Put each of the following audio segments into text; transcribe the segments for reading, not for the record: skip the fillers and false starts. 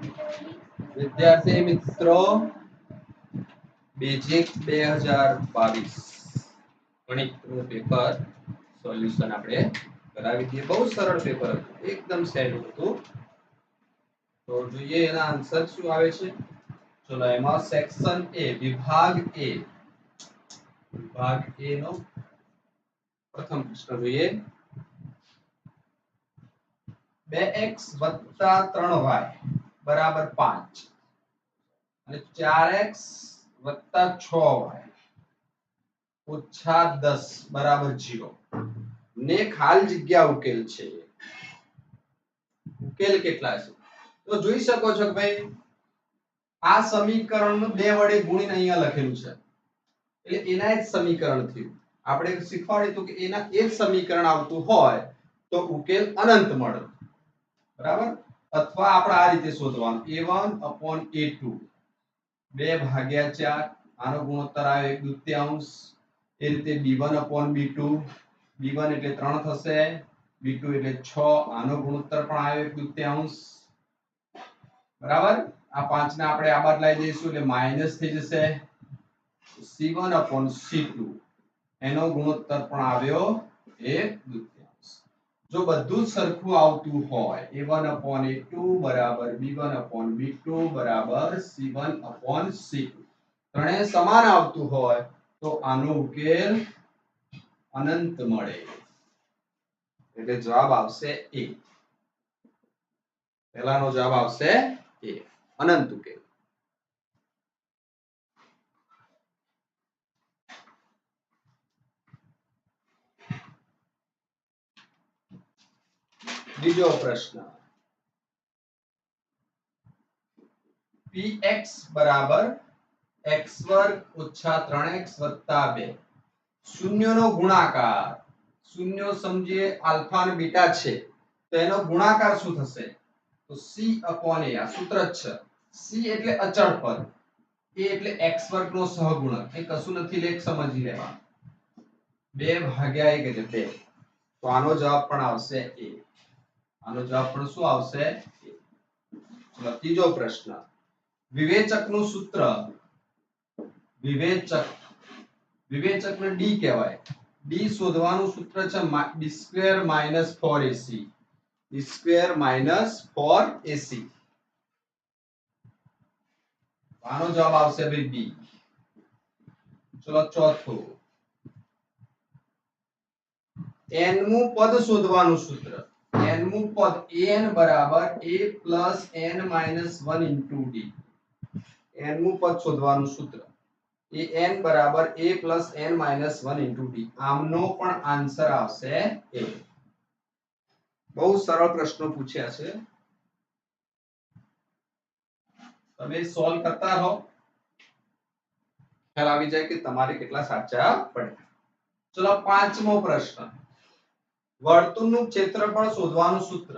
વિદ્યાર્થી મિત્રો basic 2022 ગણિતનું paper solution આપણે કરાવી દઈએ. બહુ સરળ પેપર હતું, એકદમ સહેલું હતું. તો જોઈએ એના આન્સર શું આવે છે. ચલો એમાં સેક્શન એ વિભાગ એ નો પ્રથમ પ્રશ્ન જોઈએ. 2x + 3y બરાબર 5 અને 4x + 6y ઓછા 10 બરાબર 0 ને ખાલી જગ્યા ઉકેલ છે. ઉકેલ કેટલા છે તો જોઈ શકો છો કે ભાઈ આ સમીકરણનું 2 વડે ગુણીને અહીંયા લખેલું છે એટલે એના જ સમીકરણ થયું. આપણે શીખવાડ્યું હતું કે એના એ જ સમીકરણ આવતું હોય તો ઉકેલ અનંત મળે, બરાબર. અથવા આપણે આ રીતે શોધવાનું a1/a2 2/4 આનો ગુણોત્તર આવે 1/2. એ રીતે b1/b2 b1 એટલે 3 થશે, b2 એટલે 6 આનો ગુણોત્તર પણ આવે 1/2. બરાબર. આ 5 ને આપણે આ બાદ લઈ જઈશું એટલે માઈનસ થઈ જશે. c1/c2 એનો ગુણોત્તર પણ આવ્યો 1/2. જો બધું સરખું આવતું હોય a1/a2 બરાબર b1/b2 બરાબર c1/c2 ત્રણે સમાન આવતું હોય તો આનો ઉકેલ અનંત મળે. એટલે જવાબ આવશે a. પહેલાનો જવાબ આવશે a, અનંત ઉકેલ. બીજો પ્રશ્ન px બરાબર x² - 3x + 2 શૂન્યનો ગુણાકાર. શૂન્યો સમજીએ આલ્ફા અને બીટા છે તો એનો ગુણાકાર શું થશે તો c/a. આ સૂત્ર જ છે. c એટલે અચળ પદ, a એટલે x² નો સહગુણક. એ કશું નથી લેખ સમજી લેવાનું. 2/1 એટલે 2. તો આનો જવાબ પણ આવશે a. આનો જવાબ પણ શું આવશે? ચલો ત્રીજો પ્રશ્ન વિવેચકનું સૂત્ર. વિવેચકને d કહેવાય. d શોધવાનું સૂત્ર છે b² - 4ac. b² - 4ac. આનો જવાબ આવશે ભાઈ b. ચલો ચોથું n મું પદ શોધવાનું સૂત્ર. n મું પદ an બરાબર a + n - 1 * d. n મું પદ શોધવાનું સૂત્ર an બરાબર a + n - 1 * d. આમનો પણ આન્સર આવશે a. બહુ સરળ પ્રશ્નો પૂછ્યા છે, તમે સોલ્વ કરતા રહો, ખ્યાલ આવી જાય કે તમારે કેટલા સાચા પડ્યા. ચલો પાંચમો પ્રશ્ન વર્તુળનું ક્ષેત્રફળ શોધવાનું સૂત્ર.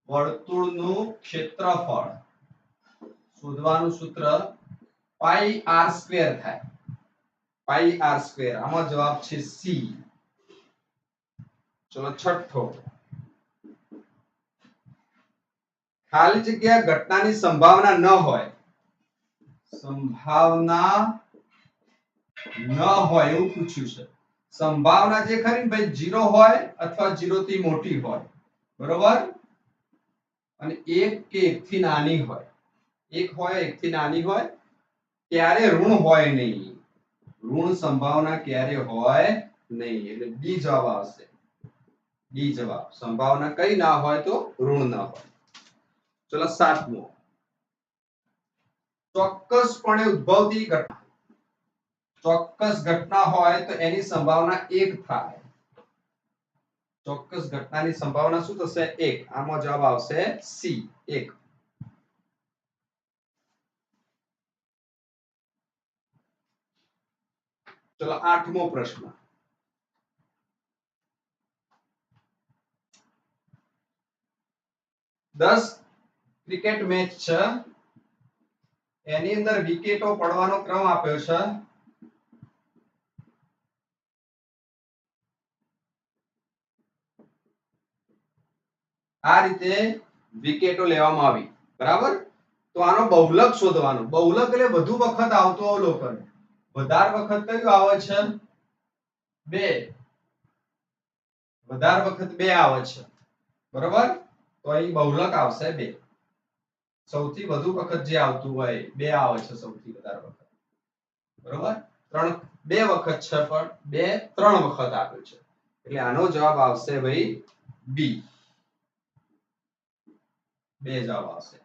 વર્તુળનું ક્ષેત્રફળ શોધવાનું સૂત્ર પાઈ r² થાય. પાઈ r². આમાં જવાબ છે c. ચલો છઠ્ઠો ખાલી જગ્યા ઘટનાની સંભાવના ન હોય. સંભાવના ન હોય એવું પૂછ્યું છે. સંભાવના જે ખરી ને ભાઈ 0 હોય અથવા 0 થી મોટી હોય, બરોબર, અને 1 કે 1 થી નાની હોય. 1 હોય 1 થી નાની હોય ત્યારે ઋણ હોય નહીં. ઋણ સંભાવના ક્યારે હોય નહીં. એટલે ડી જવાબ આવશે. ડી જવાબ. સંભાવના કઈ ના હોય તો ઋણ ના હોય. ચલો સાતમો ચોક્કસપણે ઉદ્ભવતી ઘટના. ચોક્કસ ઘટના હોય તો એની સંભાવના 1 થાય. ચોક્કસ ઘટનાની સંભાવના શું થશે 1. આમાં જવાબ આવશે સી 1. ચલો આઠમો પ્રશ્ન 10 ક્રિકેટ મેચ છે, એની અંદર વિકેટો પડવાનો ક્રમ આપ્યો છે. આ રીતે વિકેટો લેવામાં આવી. બરાબર. તો આનો બહુલક શોધવાનો. બહુલક એટલે વધુ વખત આવતું અવલોકન. વધારે વખત કયું આવે છે? 2. વધારે વખત 2 આવે છે. બરાબર. તો અહીં બહુલક આવશે 2. સૌથી વધુ વખત જે આવતું હોય 2 આવે છે સૌથી વધારે વખત. બરાબર. 2 વખત છે પણ 2 3 વખત આપ્યું છે. એટલે આનો જવાબ આવશે ભાઈ બી. 2 જવાબ આવશે.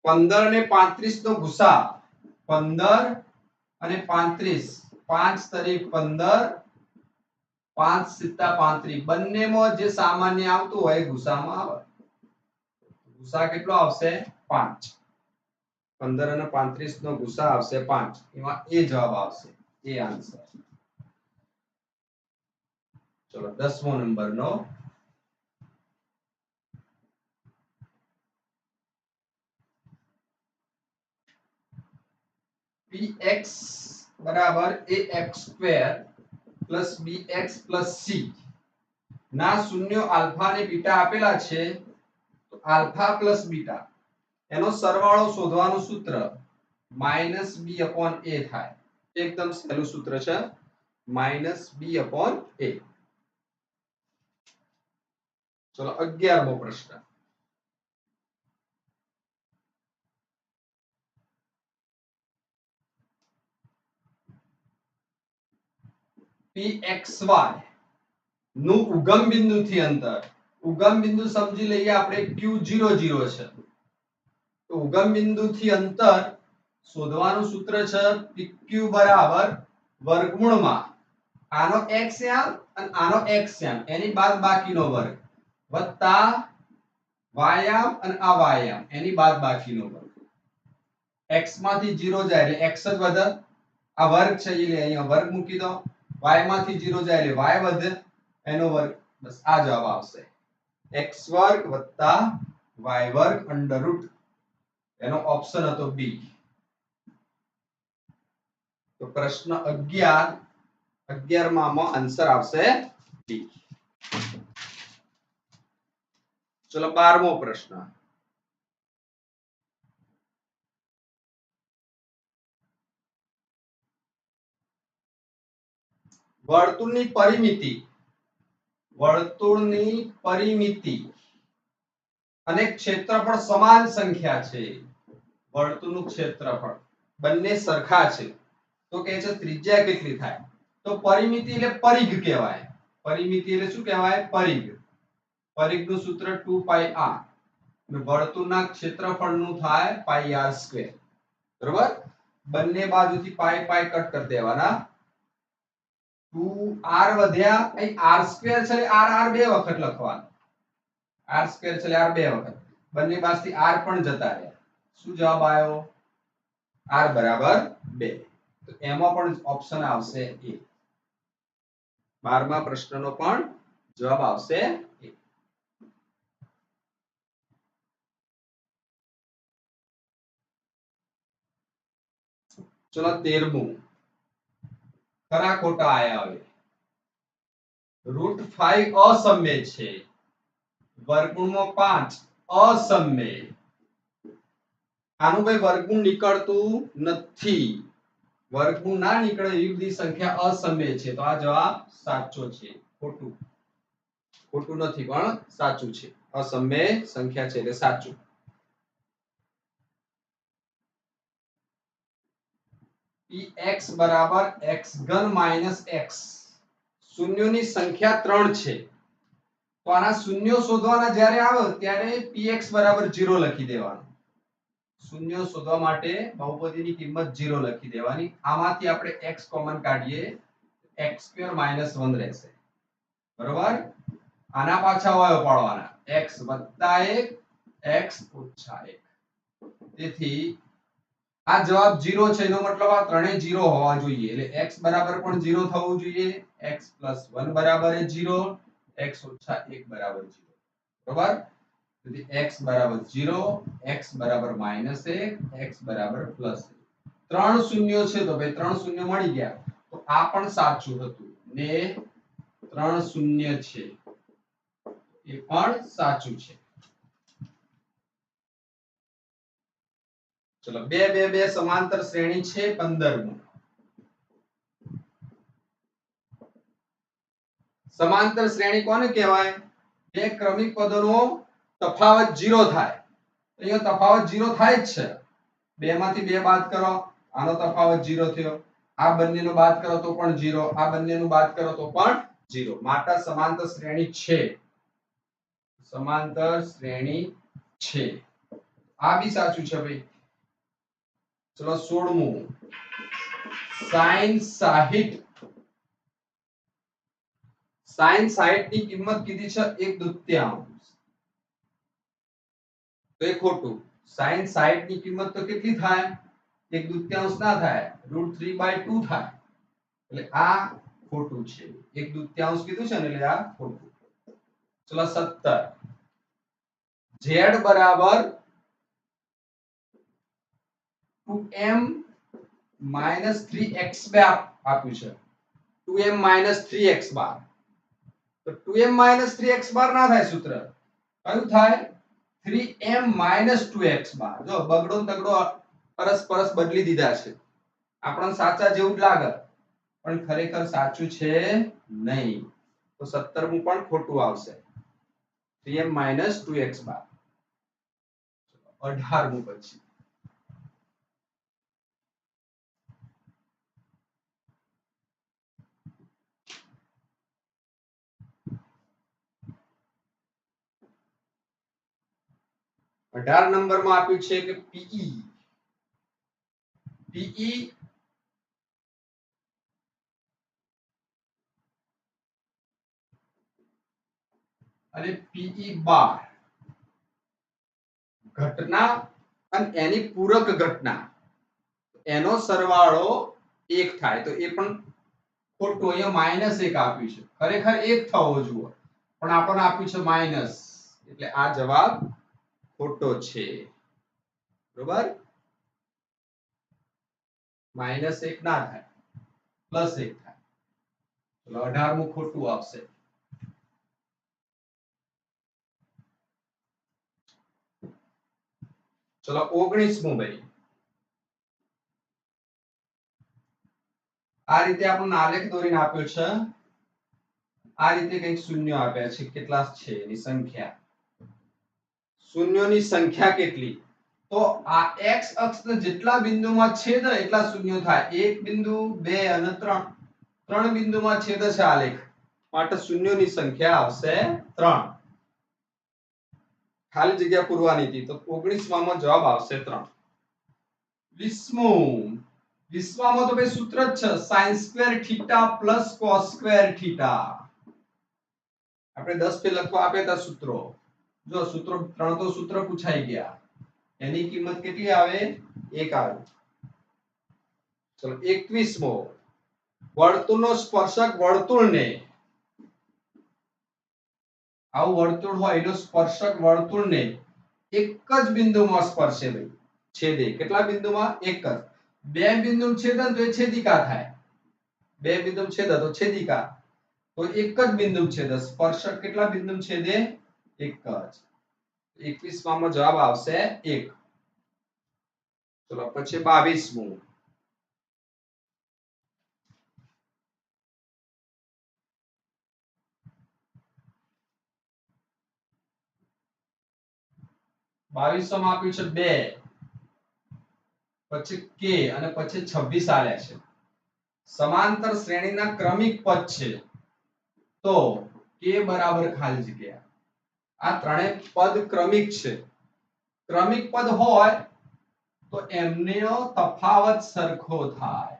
15 અને 35 નો ગુસા. 15 અને 35. 5 તરીક 15, 5 સિત્તા 35. બંનેમાં જે સામાન્ય આવતું હોય ગુસામાં આવે. ગુસા કેટલો આવશે? 5. 15 અને 35 નો ગુસા આવશે 5. એમાં એ જવાબ આવશે. એ આન્સર. ચલો 10મો નંબરનો. px બરાબર ax² plus bx plus c ના શૂન્યો આલ્ફા અને બીટા આપેલા છે. તો આલ્ફા પ્લસ બીટા એનો સરવાળો શોધવાનું સૂત્ર -b/a થાય. એકદમ સહેલું સૂત્ર છે. -b/a. ચલો 11મો પ્રશ્ન. pxy નું ઉગમ બિંદુથી અંતર. ઉગમ બિંદુ સમજી લઈએ આપણે q00 છે. તો ઉગમ બિંદુથી અંતર શોધવાનું સૂત્ર છે pq બરાબર વર્ગમૂળમાં આનો x યામ અને આનો x યામ એની બાદ બાકીનો વર્ગ વત્તા y યામ અને આ y યામ એની બાદ બાકીનો વર્ગ. x માંથી 0 જાય એટલે x જ વધે. આ વર્ગ છે એટલે અહીંયા વર્ગ મૂકી દો. y માંથી 0 જાય એટલે y વધે એનો વર્ગ. બસ આ જવાબ આવશે. x² + y² √ એનો ઓપ્શન હતો બી. તો પ્રશ્ન 11 માં આન્સર આવશે બી. ચલો 12મો પ્રશ્ન. વર્તુળની પરિમિતિ. વર્તુળની પરિમિતિ અને ક્ષેત્રફળ સમાન સંખ્યા છે. વર્તુળનું ક્ષેત્રફળ બંને સરખા છે. તો કહે છે ત્રિજ્યા કેટલી થાય? તો પરિમિતિ એટલે પરિઘ કહેવાય. પરિમિતિ એટલે શું કહેવાય? પરિઘ. પરિઘનું સૂત્ર 2πr. અને વર્તુળના ક્ષેત્રફળનું થાય πr². બરોબર. બંને બાજુથી પાઈ કટ કરી દેવાના. 2r વધ્યા. અહીં r² છે એટલે r બે વખત લખવાનું. r² છે એટલે r બે વખત. બંને બાજુથી r પણ જતા રહ્યા. શું જવાબ આવ્યો? r બરાબર 2. તો એમાં પણ ઓપ્શન આવશે એ. 12મા પ્રશ્નનો પણ જવાબ આવશે એ. ચલો 13મું. ખરા ખોટા આયા હવે. √5 અસમય છે. વર્ગમૂળમાં 5 અસમય. આનું ભાઈ વર્ગમૂળ નીકળતું નથી. વર્ગમૂળ ના નીકળે એવી બધી સંખ્યા અસમય છે. તો આ જવાબ સાચો છે. ખોટું. ખોટું નથી પણ સાચું છે. અસમય સંખ્યા છે એટલે સાચું. px બરાબર x3 - x. શૂન્યોની સંખ્યા 3 છે. તો આના શૂન્યો શોધવાના જ્યારે આવે ત્યારે px બરાબર 0 લખી દેવાનું. શૂન્યો શોધવા માટે બહુપદીની કિંમત 0 લખી દેવાની. આમાંથી આપણે x કોમન કાઢીએ x² - 1 રહેશે. બરોબર. આના પાછા અવયવ પાડવાના. x + 1 x - 1. તેથી આ જવાબ 0 છે એનો મતલબ આ ત્રણેય 0 હોવા જોઈએ. એટલે x બરાબર પણ 0 થવું જોઈએ. x + 1 બરાબર 0, x - 1 બરાબર 0. બરાબર. તેથી x બરાબર 0, x બરાબર -1, x બરાબર +1. ત્રણ શૂન્યો છે તો ભાઈ ત્રણ શૂન્ય મળી ગયા. તો આ પણ સાચું હતું ને ત્રણ શૂન્ય છે એ પણ સાચું છે. ચલો 2 2 2 સમાંતર શ્રેણી છે 15મું. સમાંતર શ્રેણી કોને કહેવાય? બે ક્રમિક પદોનો તફાવત 0 થાય. અહીંયા તફાવત 0 થાય જ છે. બે માંથી બે બાદ કરો, આનો તફાવત 0 થયો. આ બંનેનો બાદ કરો તો પણ 0, આ બંનેનો બાદ કરો તો પણ 0. માટે સમાંતર શ્રેણી છે. સમાંતર શ્રેણી છે. આ બી સાચું છે ભાઈ. ચલો 16મું. sin 60 sin 60 ની કિંમત કીધી છે 1/2. તો એ ખોટું. sin 60 ની કિંમત તો કેટલી થાય? 1/2 ના થાય, √3/2 થાય. એટલે આ ખોટું છે. 1/2 કીધું છે ને એટલે આ ખોટું. ચલો 17. z બરાબર 2m - 3x બાર આપ્યું છે. 2m - 3x બાર. તો 2m - 3x બાર ના થાય સૂત્ર. કયું થાય? 3m - 2x બાર. જો બગડો ને તગડો પરસ્પર બદલી દીધા છે. આપણને સાચા જેવું જ લાગે પણ ખરેખર સાચું છે નહીં. તો 17મું પણ ખોટું આવશે. 3m - 2x બાર. 18મું પછી. અઢાર નંબરમાં આપ્યું છે કે પીઈ અને પીઈ બાર ઘટના અને એની પૂરક ઘટના એનો સરવાળો 1 થાય. તો એ પણ ખોટું. અહીંયા -1 આપ્યું છે. ખરેખર 1 થવો જોઈએ પણ આપણને આપ્યું છે માઈનસ. એટલે આ જવાબ ખોટો છે. બરોબર? -1 ના થાય, +1 થાય. ચલો 18મું ખોટું આવશે. ચલો 19મું ભાઈ. આ રીતે આપણને આલેખ દોરીને આપ્યો છે. આ રીતે કંઈક શૂન્ય આપ્યા છે. કેટલા છે એની સંખ્યા? શૂન્યોની સંખ્યા કેટલી? તો આ x અક્ષના જેટલા બિંદુમાં છેદે એટલા શૂન્યો થાય. 1 બિંદુ, 2 અને 3. 3 બિંદુમાં છેદે છે આલેખ. માટે શૂન્યોની સંખ્યા આવશે 3. ખાલી જગ્યા પૂરવાની હતી તો 19માં જવાબ આવશે 3. 20મું. 20માં તો ભાઈ સૂત્ર જ છે sin² θ + cos² θ. આપણે 10 પે લખવા આપ્યા હતા સૂત્રો. જો સૂત્રો 3 તો સૂત્ર પૂછાઈ ગયા. એની કિંમત કેટલી આવે? 1 આવે. ચલો 21મો. વર્તુળનો સ્પર્શક વર્તુળને, આવું વર્તુળ હોય એનો સ્પર્શક વર્તુળને એક જ બિંદુમાં સ્પર્શે ભાઈ. છેદે. કેટલા બિંદુમાં? એક જ. બે બિંદુ છેદે તો એ છેદિકા થાય. બે બિંદુ છેદે તો છેદિકા. તો એક જ બિંદુ છેદે. સ્પર્શક કેટલા બિંદુ છેદે? એક જ. 21માં જવાબ આવશે 1. ચલો પછી 22મું. માં આપ્યું છે 2, પછી k અને પછી 26 આલ્યા છે. સમાંતર શ્રેણીના ક્રમિક પદ છે. તો k બરાબર ખાલી જગ્યા. આ ત્રણેય પદ ક્રમિક છે. ક્રમિક પદ હોય તો એમનો તફાવત સરખો થાય.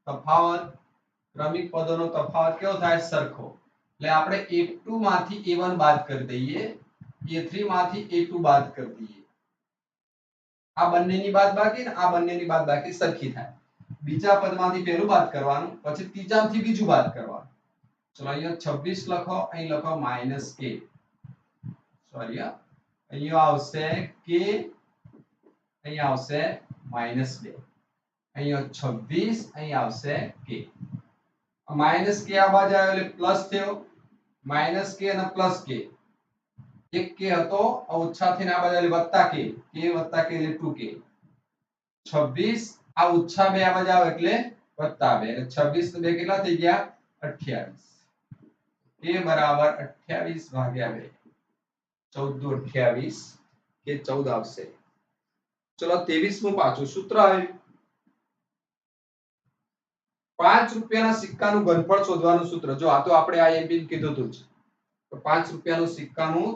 તફાવત ક્રમિક પદોનો તફાવત કેવો થાય? સરખો. એટલે આપણે a2 માંથી a1 બાદ કરી દઈએ, a3 માંથી a2 બાદ કરી દઈએ. આ બંનેની બાદબાકી ને આ બંનેની બાદબાકી સરખી થાય. બીજા પદમાંથી પહેલું બાદ કરવાનું, પછી ત્રીજામાંથી બીજું બાદ કરવાનું. ચલો અહીંયા 26 લખો, અહીં લખો -k. સોરી, અહીંયા આવશે k, અહીંયા આવશે -2. અહીંયા 26, અહીં આવશે k. -k આ બાજુ આવ્યો એટલે પ્લસ થયો. -k અને +k એક કે હતો ઓછા થઈને આ બાજુ વત્તા કે વત્તા કે એટલે 2k 26 આ ઓછા 2 આ બાજુ આવે એટલે વત્તા 2 એટલે 26 ને 2 કેટલા થઈ ગયા 28 k બરાબર 28 ભાગ્યા 2 14 દુ 28 કે 14 આવશે. ચલો 23મું પાછું સૂત્ર આવ્યું 5 રૂપિયાના સિક્કાનું ઘનફળ શોધવાનું સૂત્ર. જો આ તો આપણે આઈએમપી કીધું હતું જ. તો 5 રૂપિયાનું સિક્કાનું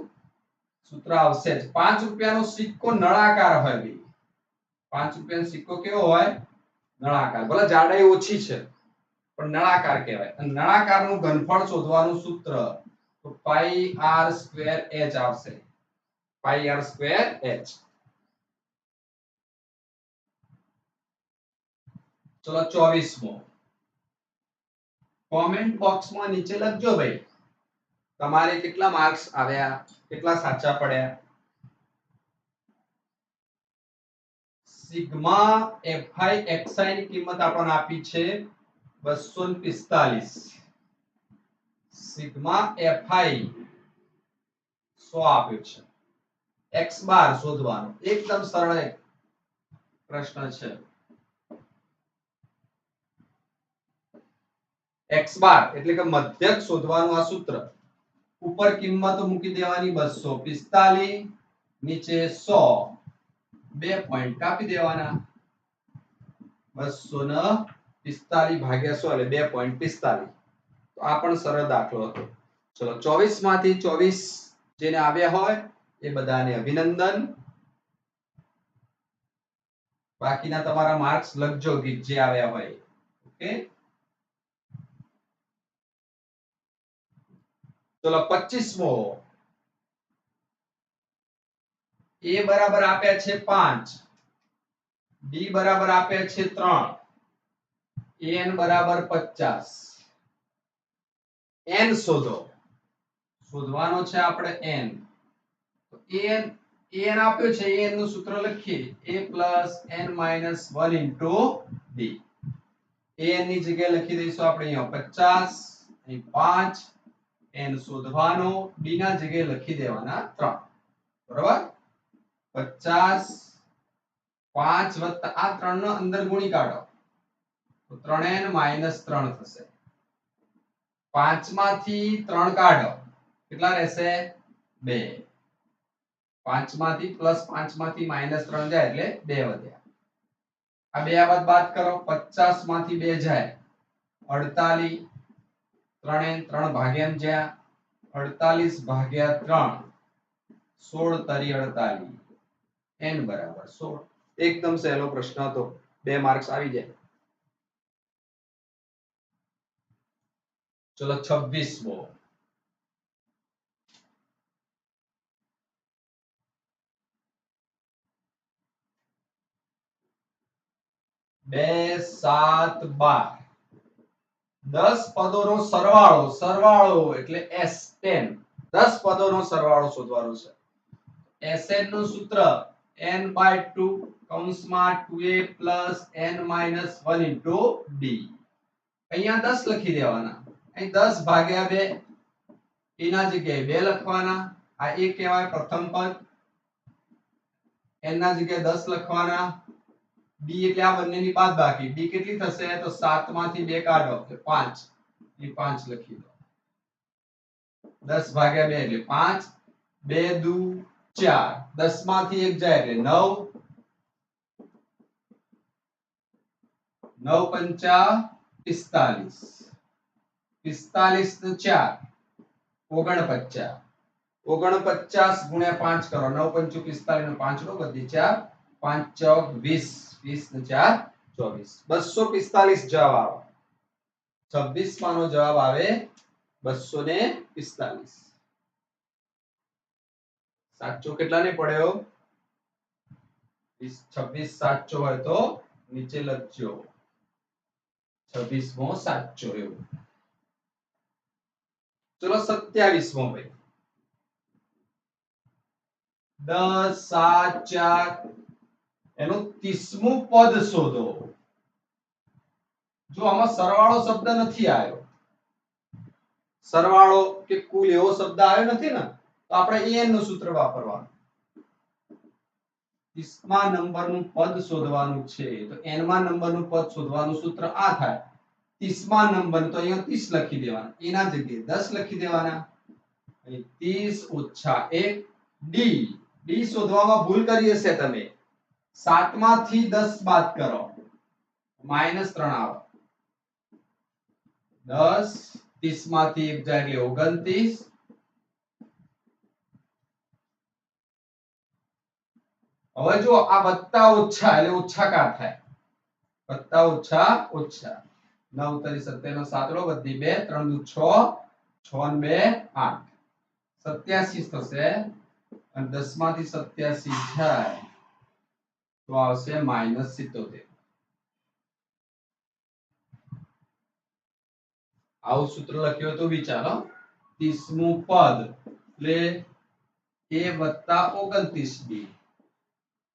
સૂત્ર આવશે જ. 5 રૂપિયાનો સિક્કો નળાકાર હોય ભાઈ. 5 રૂપિયાનો સિક્કો કેવો હોય? નળાકાર. ભલે જાડાઈ ઓછી છે પણ નળાકાર કહેવાય. અને નળાકારનું ઘનફળ શોધવાનું સૂત્ર તો પાઈ r સ્ક્વેર h આવશે. પાઈ r સ્ક્વેર h. ચલો 24મો. કોમેન્ટ બોક્સમાં નીચે લખજો ભાઈ તમારે કેટલા માર્ક્સ આવ્યા, કેટલા સાચા પડ્યા. સિગ્મા fi xi ની કિંમત આપણને આપી છે 245. સિગ્મા fi 100 આપ્યો છે. x બાર શોધવાનો એકદમ સરળ પ્રશ્ન છે. x બાર એટલે કે મધ્યક શોધવાનું આ સૂત્ર. ઉપર કિંમત મૂકી દેવાની 245, નીચે 100, 2 પોઈન્ટ કાપી દેવાના. 245 ભાગ્યા 100 એટલે 2.45. તો આ પણ સરળ દાખલો હતો. ચલો 24 માંથી 24 જેને આવ્યા હોય એ બધાને અભિનંદન. બાકીના તમારા માર્ક્સ લખજો જે આવ્યા હોય. ઓકે. ચલો 25મો. a બરાબર આપ્યા છે 5, d બરાબર આપ્યા છે 3, n બરાબર 50. n શોધો. શોધવાનો છે આપણે n. તો an આપ્યો છે an નું સૂત્ર લખીએ a + n - 1 * d. an ની જગ્યાએ લખી દઈશું આપણે અહીંયા 50, અહીં 5, n શોધવાનો, d ના જગ્યાએ લખી દેવાના 3. બરાબર? 50 5 વત્તા આ 3 નો અંદર ગુણી કાઢો તો 3n - 3 થશે. 5 માંથી 3 કાઢો કેટલા રહેશે? 2. 5 માંથી +5 માંથી -3 જાય એટલે 2 વધ્યા. આ બે આ બાદ કરો. 50 માંથી 2 જાય 48. 3n 3 ભાગ્યા જ્યાં 48 ભાગ્યા 3 16 તરી 48. n બરાબર 16. એકદમ સહેલો પ્રશ્ન હતો. 2 માર્ક્સ આવી જાય. ચલો 26મો. બે 7 12. 10 પદોનો સરવાળો એટલે s10. 10 પદોનો સરવાળો શોધવાનો છે. Sn નું સૂત્ર n/2 કૌંસમાં 2a + n - 1 * d. અહીંયા 10 લખી દેવાના. અહીં 10 ભાગ્યા 2 એના જગ્યાએ 2 લખવાના. આ a કહેવાય પ્રથમ પદ. n ના જગ્યાએ 10 લખવાના. d એટલે આ બંનેની બાદબાકી. d કેટલી થશે? તો 7 માંથી 2 કાઢો એટલે 5. એ 5 લખી દો. 10 ભાગ્યા 2 એટલે 5. 2 દુ 4. 10 માંથી 1 જાય એટલે 9. 9 પંચા 45. 45 ને 4 49. 49 ગુણ્યા 5 કરો. 9 પંચું 45 ને 5 નો બધી 4. 5 ચોક 20. 20 ને 4 24. 245 જવાબ આવે. 26 માનો જવાબ આવે 245. સાચો કેટલાને પડ્યો? 26 સાચો હોય તો નીચે લખજો 26મો સાચો. એવું. ચલો 27મો ભાઈ. 10 7 4 એનું 30મું પદ શોધો. જો આમાં સરવાળો શબ્દ નથી આવ્યો. સરવાળો કે કુલ એવો શબ્દ આવ્યો નથી ને. તો આપણે an નું સૂત્ર વાપરવાનું. 30મા નંબરનું પદ શોધવાનું છે તો n મા નંબરનું પદ શોધવાનું સૂત્ર આ થાય. 30મા નંબર તો અહીંયા 30 લખી દેવાના, એના જગ્યાએ 10 લખી દેવાના. અહીં 30 - 1 ડી. ડી શોધવામાં ભૂલ કરી હશે તમે. 7 માંથી 10 બાદ કરો -3 આવે. 10 30 માંથી 1 જાય એટલે 29. હવે જો આ વત્તા ઓછા એટલે ઓછાકાર થાય. વત્તા ઓછા ઓછા. 9 તરી 70 નો 7 લો વધી 2 3 દુ 6 6 ને 2 8 87 થશે અને 10 માંથી 87 જાય તો આવશે -77. આવું સૂત્ર લખ્યું તો વિચારો. 30મું પદ એટલે a + 29b.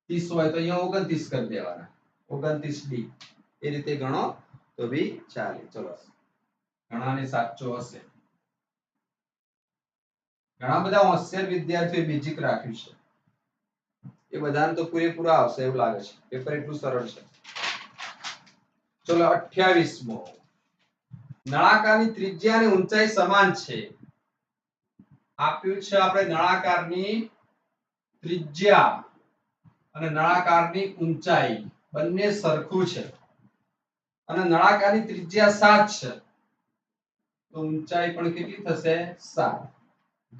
30 હોય તો અહીંયા 29 કરી દેવાના. 29d એ રીતે ગણો તો બી ચાલે. ચલો ગણાને સાચો હશે. ઘણા બધા હોશિયાર વિદ્યાર્થીઓ બેઝિક રાખ્યું છે. એ બધાને તો પૂરેપૂરા આવશે એવું લાગે છે. પેપર એટલું સરળ છે. ચલો 28મો. નળાકારની ત્રિજ્યા અને ઊંચાઈ સમાન છે. આપ્યું છે આપણે નળાકારની ત્રિજ્યા અને નળાકારની ઊંચાઈ બંને સરખું છે અને નળાકારની ત્રિજ્યા 7 છે તો ઊંચાઈ પણ કેટલી થશે 7.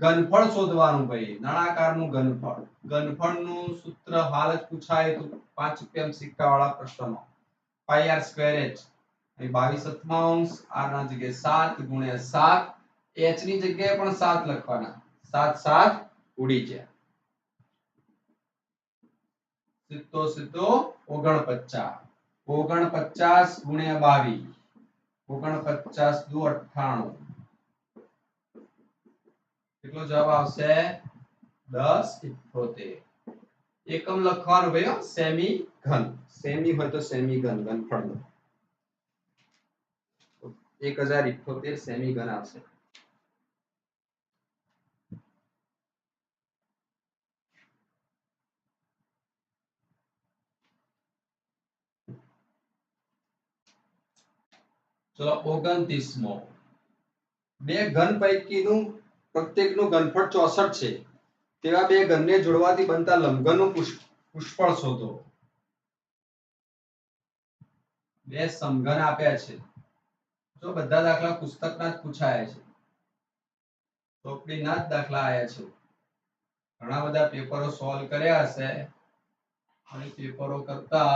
ઘનફળ શોધવાનું ભાઈ. નળાકારનું ઘનફળ. ઘનફળનું સૂત્ર હાલ જ પૂછાય તો 5 રૂપિયા સિક્કાવાળા પ્રશ્નમાં πr²h અહીં 22/7 r ના જગ્યાએ 7 × 7 h ની જગ્યાએ પણ 7 લખવાના. 7 7 ઉડી ગયા. સીધો 49. 49 × 22 49 દુ 98. કેટલો જવાબ આવશે 1078. એકમ લખવાનું ભાઈઓ સેમી ઘન. સેમી હોય તો સેમી ઘન ઘનફળ 1078 સેમી ઘન આવશે. ચલો 29મો. બે ઘન પૈકીનું પ્રત્યેકનું ઘનફળ 64 છે તેવા બે ઘનને જોડવાથી બનતા લંબઘનનું પુષ્કળ શોધો. બે સમઘન આપ્યા છે. જો બધા દાખલા પુસ્તકના જ પૂછાયા છે. ચોપડીના જ દાખલા આયા છે. ઘણા બધા પેપરો સોલ્વ કર્યા હશે અને પેપરો કરતા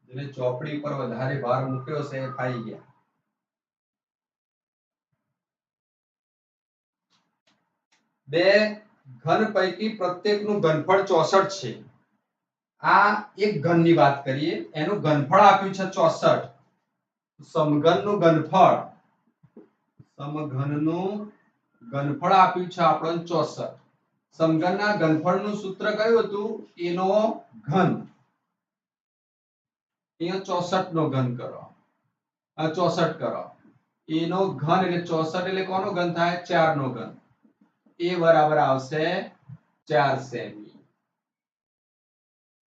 જેને ચોપડી પર વધારે ભાર મૂક્યો છે એ ખાઈ ગયા. બે ઘન પૈકી પ્રત્યેકનું ઘનફળ 64 છે. આ એક ઘનની વાત કરીએ એનું ઘનફળ આપ્યું છે 64. સમઘનનું ઘનફળ આપ્યું છે આપણને 64. સમઘનના ઘનફળનું સૂત્ર કયું હતું એનો ઘન. અહીંયા 64 નો ઘન કરો. આ 64 કરો. એનો ઘન એટલે 64 એટલે કોનો ઘન થાય 4 નો ઘન. એ બરાબર આવશે 4 સેમી.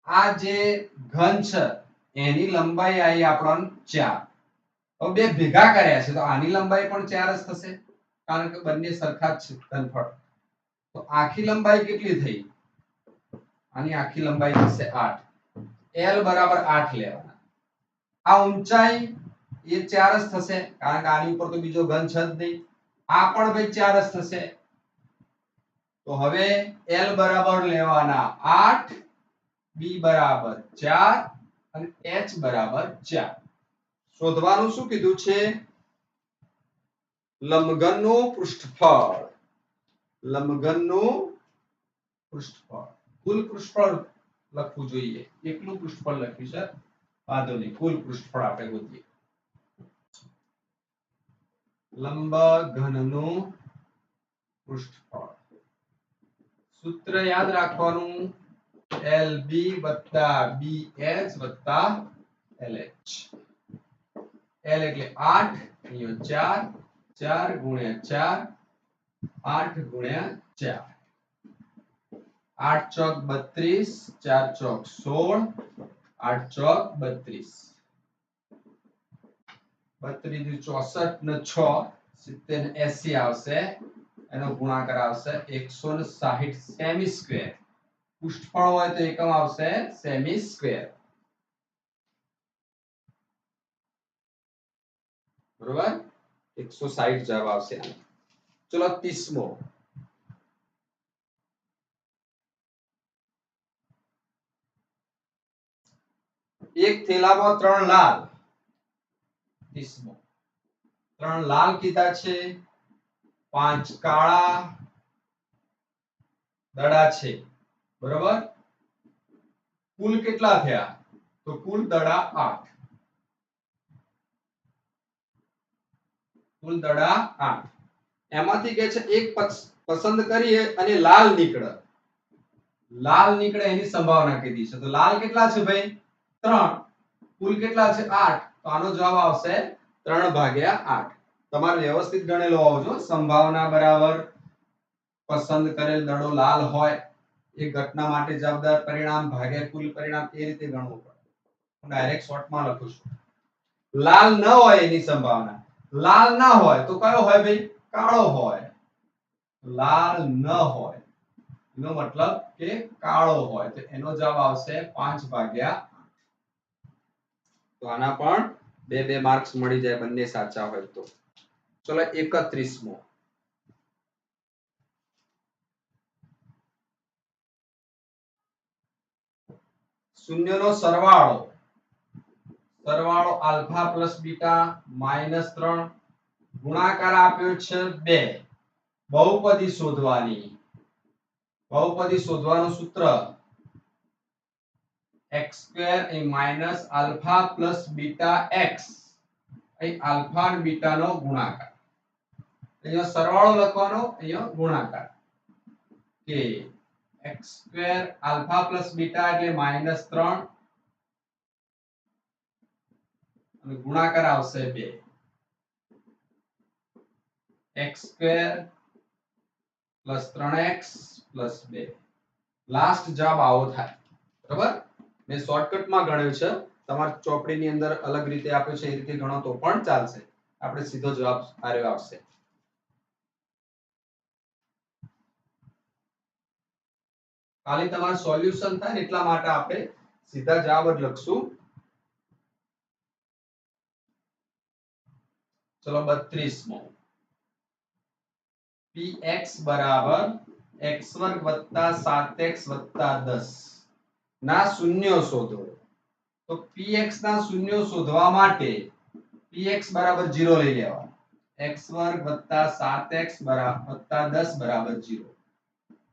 આ જે ઘન છે એની લંબાઈ આવી આપણને 4. હવે બે ભેગા કર્યા છે તો આની લંબાઈ પણ 4 જ થશે કારણ કે બંને સરખા જ છે ઘનફળ. તો આખી લંબાઈ કેટલી થઈ? આની આખી લંબાઈ થશે 8. l બરાબર 8 લેવાના. આ ઊંચાઈ એ 4 જ થશે કારણ કે આની ઉપર તો બીજો ઘન છે જ નહીં. આ પણ ભાઈ 4 જ થશે. તો હવે l બરાબર લેવાના 8, b બરાબર 4 અને h બરાબર 4. શોધવાનું શું કીધું છે? લંબઘનનું પૃષ્ઠફળ. લંબઘનનું પૃષ્ઠફળ. કુલ પૃષ્ઠફળ લખવું જોઈએ. એકલું પૃષ્ઠફળ લખ્યું છે વાંધો નહીં. કુલ પૃષ્ઠફળ આપણે ગોતીએ. લંબઘનનું પૃષ્ઠફળ સૂત્ર યાદ રાખવાનું LB + BH + LH. L એટલે 8 અહીંયા 4 4 × 4 8 × 4 8 ચોક 32, 4 ચોક 16, 8 ચોક 32, 32 64 ને 6 70 ને 80 આવશે, એનો ગુણાકાર આવશે 160 સેમી સ્ક્વેર. પૃષ્ઠફળ હોય તો એકમ આવશે સેમી સ્ક્વેર. બરોબર, 160 જવાબ આવશે. ચલો 30મો. એક થેલામાં 3 લાલ. 30મો. 3 લાલ કીધા છે, 5 કાળા દડા છે. બરોબર, કુલ કેટલા થયા? તો કુલ દડા 8. કુલ દડા 8. એમાંથી કે છે એક પસંદ કરીએ અને લાલ નીકળે. લાલ નીકળે એની સંભાવના કીધી છે. તો લાલ કેટલા છે ભાઈ? 3. કુલ કેટલા છે? 8. તો આનો જવાબ આવશે 3/8. તમારે વ્યવસ્થિત ગણેલો હોવો જોઈએ. સંભાવના બરાબર પસંદ કરેલ દડો લાલ હોય એ ઘટના માટે જવાબદાર પરિણામ ભાગ્યા કુલ પરિણામ, એ રીતે ગણવું પડે. હું ડાયરેક્ટ શોર્ટમાં લખું છું. લાલ ન હોય એની સંભાવના. લાલ ના હોય તો કયો હોય ભાઈ? કાળો હોય. લાલ ન હોય એનો મતલબ કે કાળો હોય, તો એનો જવાબ આવશે 5/8. તો આના પણ 2 માર્ક્સ મળી જાય બંને સાચા હોય તો. ચલો 31મો. શૂન્યનો સરવાળો. સરવાળો આલ્ફા પ્લસ બીટા -3, ગુણાકાર આપ્યો છે 2. બહુપદી શોધવાની. બહુપદી શોધવાનું સૂત્ર x² એ minus alpha plus beta x, અહીં આલ્ફા અને બીટા નો ગુણાકાર. અહીંયા સરવાળો લખવાનો, અહીંયા ગુણાકાર. કે x² આલ્ફા પ્લસ બીટા એટલે -3 અને ગુણાકાર આવશે 2. x² + 3x + 2. લાસ્ટ જવાબ આવો થાય. બરાબર, મેં શોર્ટકટમાં ગણ્યું છે. તમારી ચોપડીની અંદર અલગ રીતે આપ્યું છે, એ રીતે ગણો તો પણ ચાલશે. આપણે સીધો જવાબ આર્યો આવશે. ખાલી તમારું સોલ્યુશન થાય એટલા માટે આપણે સીધા જવાબ જ લખશું. ચલો 32મો. px = x² + 7x + 10 ના શૂન્યો શોધો. તો px ના શૂન્યો શોધવા માટે px = 0 લઈ લેવાનો. x² + 7x + 10 = 0.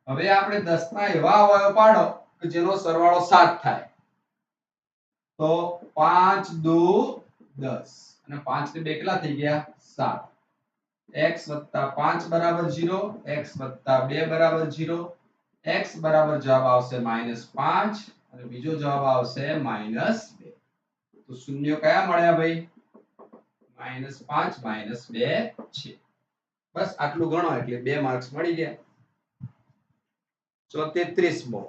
હવે આપણે 10 ના એવા અવયવ પાડો કે જેનો સરવાળો 7 થાય. તો 5 2 10 અને 5 ને 2 કેટલા થઈ ગયા? 7. x + 5 = 0, x + 2 = 0. x બરાબર જવાબ આવશે -5 અને બીજો જવાબ આવશે -2. તો શૂન્ય કયા મળ્યા ભાઈ? -5 -2 છે. બસ આટલું ગણો એટલે 2 માર્ક્સ મળી ગયા. ચલો 33મો.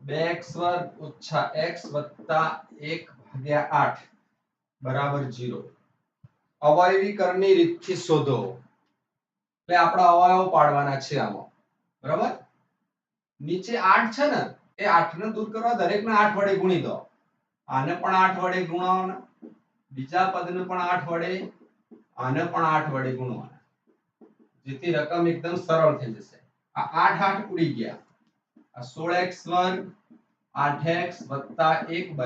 -2x² - x + 1/8 = 0. અવયવીકરણની રીતથી શોધો. એટલે આપણે અવયવ પાડવાના છે આમાં. બરાબર, નીચે 8 છે ને, એ 8 ને દૂર કરવા દરેકને 8 વડે ગુણી દો. આને પણ 8 વડે ગુણવાના, બીજા પદને પણ 8 વડે, આને પણ 8 વડે ગુણવાના, જેથી રકમ એકદમ સરળ થઈ જશે. આ 8 8 ઉડી ગયા. આ 16x² 8x + 1 =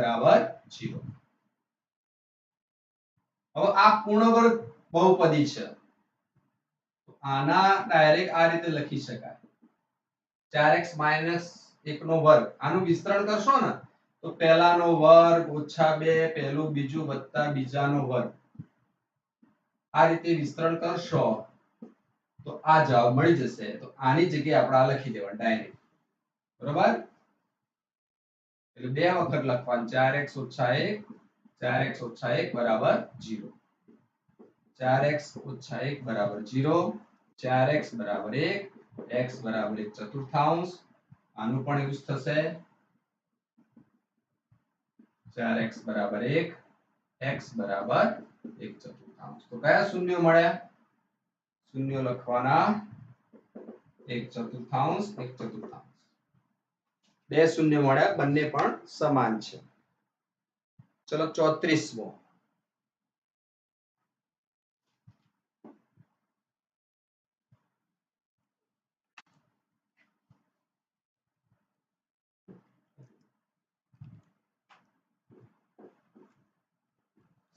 0. હવે આ પૂર્ણવર્ગ બહુપદી છે. આના ડાયરેક્ટ આ રીતે લખી શકાય. 4x - 1 નો વર્ગ. આનું વિસ્તરણ કરશો ને તો પહેલાનો વર્ગ -2 પહેલું બીજું વત્તા બીજાનો વર્ગ. આ રીતે વિસ્તરણ કરશો તો આ જવાબ મળી જશે. તો આની જગ્યાએ આપણે આ લખી દેવાનું ડાયરેક્ટ. બરોબર. એટલે બે વખત લખવાનું 4x - 1 4x - 1 બરાબર 0 4x - 1 બરાબર 0 4x બરાબર 1 x બરાબર 1/4 આનું પણ યુઝ થશે 4x બરાબર 1 x બરાબર 1/4 તો કયા શૂન્યો મળ્યા શૂન્યો લખવાના 1/4 1/4 બે શૂન્ય મળ્યા બંને પણ સમાન છે ચલો 34મો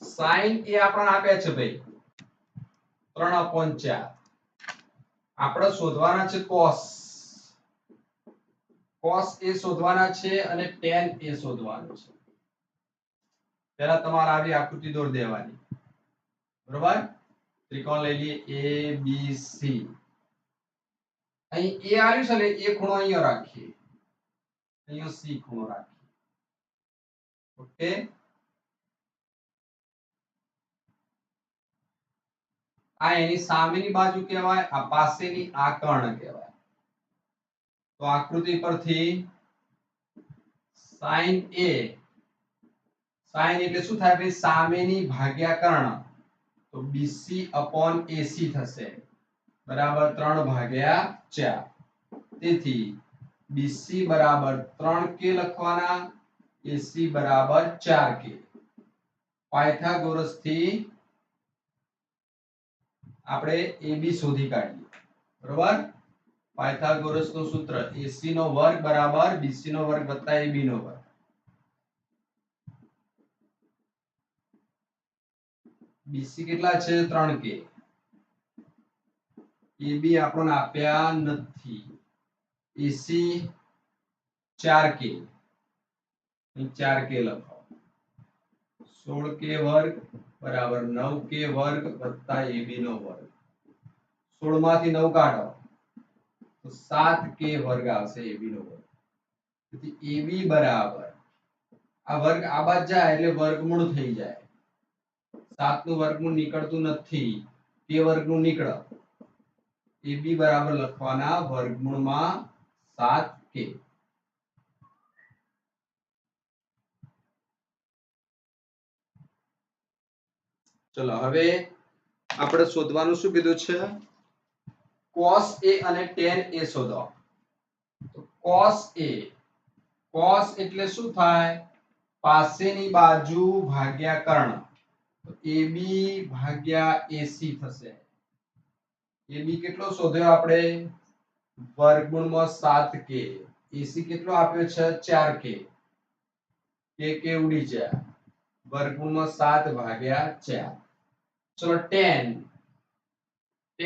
sin એ આપણને આપ્યા છે ભાઈ 3/4 આપણે શોધવાના છે cos cos એ શોધવાના છે અને tan એ શોધવાનું છે પહેલા તમારે આવી આકૃતિ દોર દેવાની બરોબર ત્રિકોણ લઈ લઈએ a b c અહીં a આવ્યું છે ને એ ખૂણો અહીંયા રાખીએ અહીંયા c ખૂણો રાખીએ ઓકે આ એની સામેની બાજુ કહેવાય આ પાસેની આ કર્ણ કહેવાય તો આકૃતિ પરથી sin a sin એટલે શું થાય ભાઈ સામેની ભાગ્યા કર્ણ તો bc upon ac થશે બરાબર 3/4 તેથી bc બરાબર 3k લખવાના ac બરાબર 4k પાયથાગોરસ થી આપણે ab શોધી કાઢીએ બરોબર પાયથાગોરસ નું સૂત્ર ac નો વર્ગ બરાબર bc નો વર્ગ વત્તા ab નો વર્ગ bc કેટલા છે 3k ab આપણને આપ્યા નથી ac 4k અહીં 4k લખો 16k વર્ગ બરાબર 9k વર્ગ વત્તા ab નો વર્ગ 16 માંથી 9 કાઢો તો 7k વર્ગ આવશે ab નો વર્ગ તેથી ab બરાબર આ વર્ગ આ બાજુ જાય એટલે વર્ગમૂળ થઈ જાય 7 નું વર્ગમૂળ નીકળતું નથી k વર્ગનું નીકળે ab બરાબર લખવાના વર્ગમૂળમાં 7k ચલો હવે આપણે શોધવાનું શું કીધું છે cos a અને tan a શોધો તો cos એટલે શું થાય પાસેની બાજુ ભાગ્યા કર્ણ તો ab ભાગ્યા ac થશે ab કેટલો શોધ્યો આપણે વર્ગમૂળમાં 7k ac કેટલો આપ્યો છે 4k k ઉડી જાય વર્ગમૂળમાં 7/4 ચલો tan a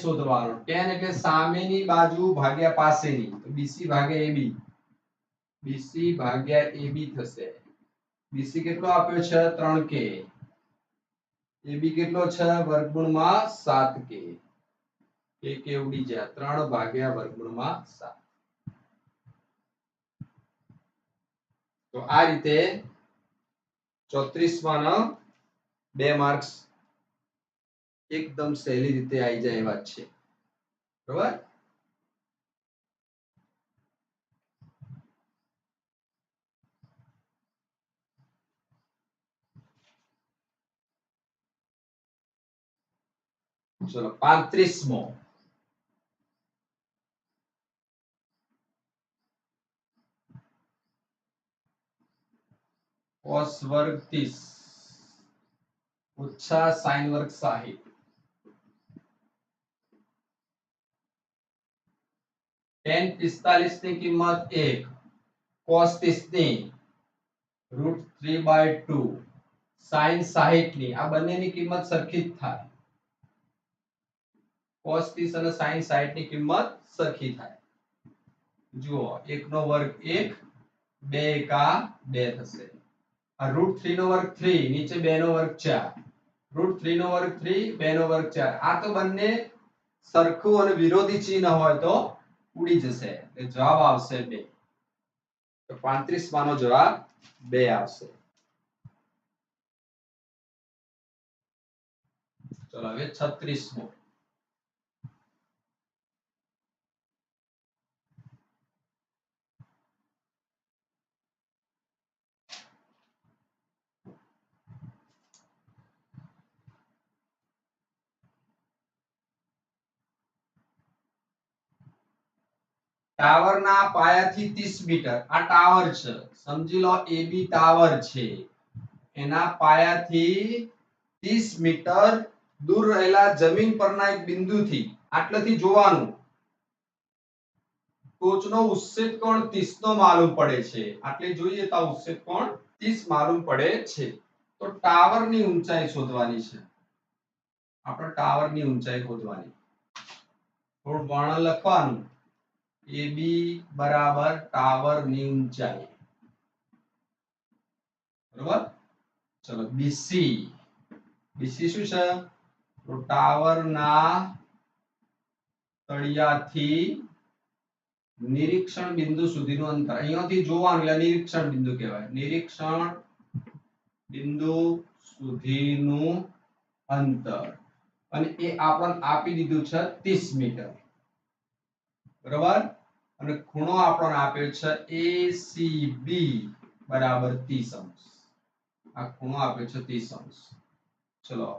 શોધવાનો tan એટલે સામેની બાજુ ભાગ્યા પાસેની તો bc ભાગ્યા ab થશે bc કેટલો આપ્યો છે 3k ab કેટલો છે વર્ગમૂળમાં 7k k ઉડી જાય 3/વર્ગમૂળમાં 7 તો આ રીતે 34 માનો 2 માર્ક્સ એકદમ સહેલી રીતે આવી જાય એવા છે બરાબર ચલો 35મો cos વર્ગ 30 ઓછા sin વર્ગ 60 tan 45 ની કિંમત 1 cos 30 ની √3/2 sin 60 ની આ બંનેની કિંમત સરખી જ થાય cos 30 અને sin 60 ની કિંમત સરખી થાય જુઓ 1 નો વર્ગ 1 2 એકા 2 થશે આ √3 નો વર્ગ 3 નીચે 2 નો વર્ગ 4 √3 નો વર્ગ 3 2 નો વર્ગ 4 આ તો બંને સરખું અને વિરોધી ચિહ્ન હોય તો ઉડી જશે એટલે જવાબ આવશે 2 તો 35 માનો જવાબ 2 આવશે. ચલો હવે 36મો. ટાવરના પાયાથી 30 મીટર આ ટાવર છે, સમજી લો એબી ટાવર છે, એના પાયાથી 30 મીટર દૂર રહેલા જમીન પરના એક બિંદુથી આટલેથી જોવાનું ટોચનો ઉચ્છેદ કોણ 30 નો માલુમ પડે છે. આટલે જોઈએ તો ઉચ્છેદ કોણ 30 માલુમ પડે છે. તો ટાવરની ઊંચાઈ શોધવાની છે. આપણે ટાવરની ઊંચાઈ શોધવાની. થોડું વર્ણન લખવાનું. AB બરાબર ટાવરની ઊંચાઈ. બરાબર. ચલો BC. BC શું છે? તો ટાવરના તળિયાથી નિરીક્ષણ બિંદુ સુધીનું અંતર. અહીંયાથી જોવાનું એટલે નિરીક્ષણ બિંદુ કહેવાય. નિરીક્ષણ બિંદુ સુધીનું અંતર અને એ આપણને આપી દીધું છે 30 મીટર. બરાબર. અને ખૂણો આપણને આપ્યો છે ACB બરાબર 30 અંશ. આ ખૂણો આપ્યો છે 30 અંશ. ચલો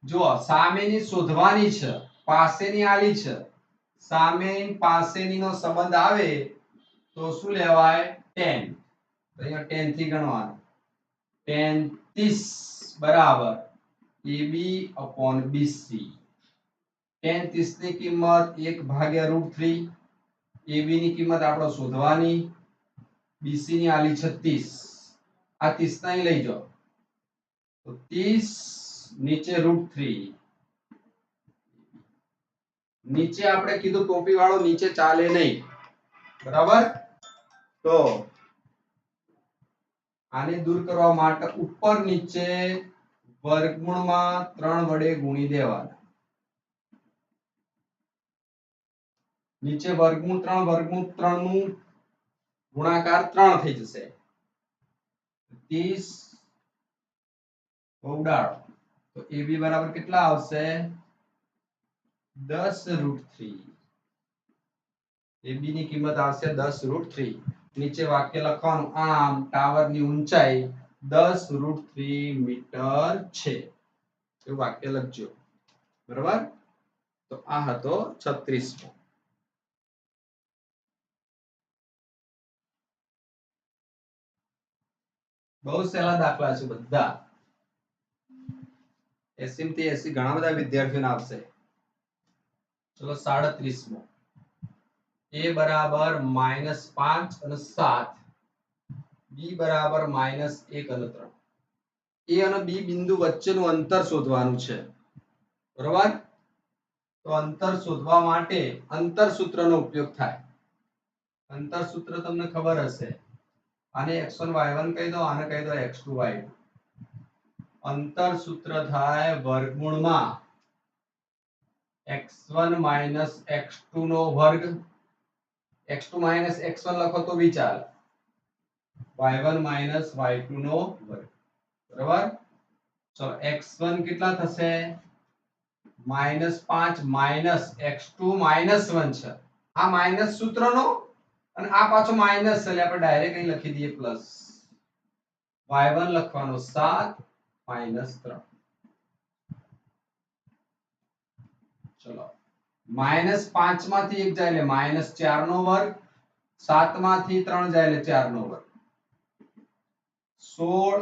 જો સામેની શોધવાની છે, પાસેની આલી છે. સામે પાસેની નો સંબંધ આવે તો શું લેવાય? tan. તો અહીંયા tan થી ગણવાનું. tan 30 બરાબર AB/BC. tan 30 ની કિંમત 1/√3. AB ની કિંમત આપણે શોધવાની. BC ની આલી 36. આ 30 ને લઈ જાઓ તો 30 નીચે √3. નીચે આપણે કીધું ટોપી વાળો નીચે ચાલે નહીં. બરાબર. તો આને દૂર કરવા માટે ઉપર નીચે વર્ગમૂળમાં 3 વડે ગુણી દેવાના. નીચે વર્ગમૂળ 3 નું ગુણાકાર 3 થઈ જશે. 30 ઉડાડો તો AB બરાબર કેટલા આવશે? 10√3. AB ની કિંમત આવશે 10√3. નીચે વાક્ય લખવાનું આમ ટાવરની ઊંચાઈ 10√3 મીટર છે. એવું વાક્ય લખજો. બરાબર. તો આ હતો 36મો. બહુ સહેલા દાખલા છે બધા. 80 થી 80 ઘણા બધા વિદ્યાર્થીઓને આવશે. ચલો 37મો. A બરાબર -5 અને 7. B બરાબર -1 અને 3. A અને B બિંદુ વચ્ચેનું અંતર શોધવાનું છે. બરાબર. તો અંતર શોધવા માટે અંતર સૂત્રનો ઉપયોગ થાય. અંતર સૂત્ર તમને ખબર હશે. આને x1 y1 કહી દો, આને કહી દો x2 y2. અંતર સૂત્ર થાય વર્ગમૂળમાં x1 x2 નો વર્ગ. x2 x1 લખો તો બી ચાલે. y1 y2 નો વર્ગ. બરાબર. ચલો x1 કેટલા થશે? -5 x2 -1 છે. આ માઈનસ સૂત્રનો અને આ પાછો માઈનસ એટલે આપણે ડાયરેક્ટ અહીં લખી દઈએ પ્લસ. y1 લખવાનો 7 -3. ચલો -5 માંથી 1 જાય એટલે -4 નો વર્ગ. 7 માંથી 3 જાય એટલે 4 નો વર્ગ. 16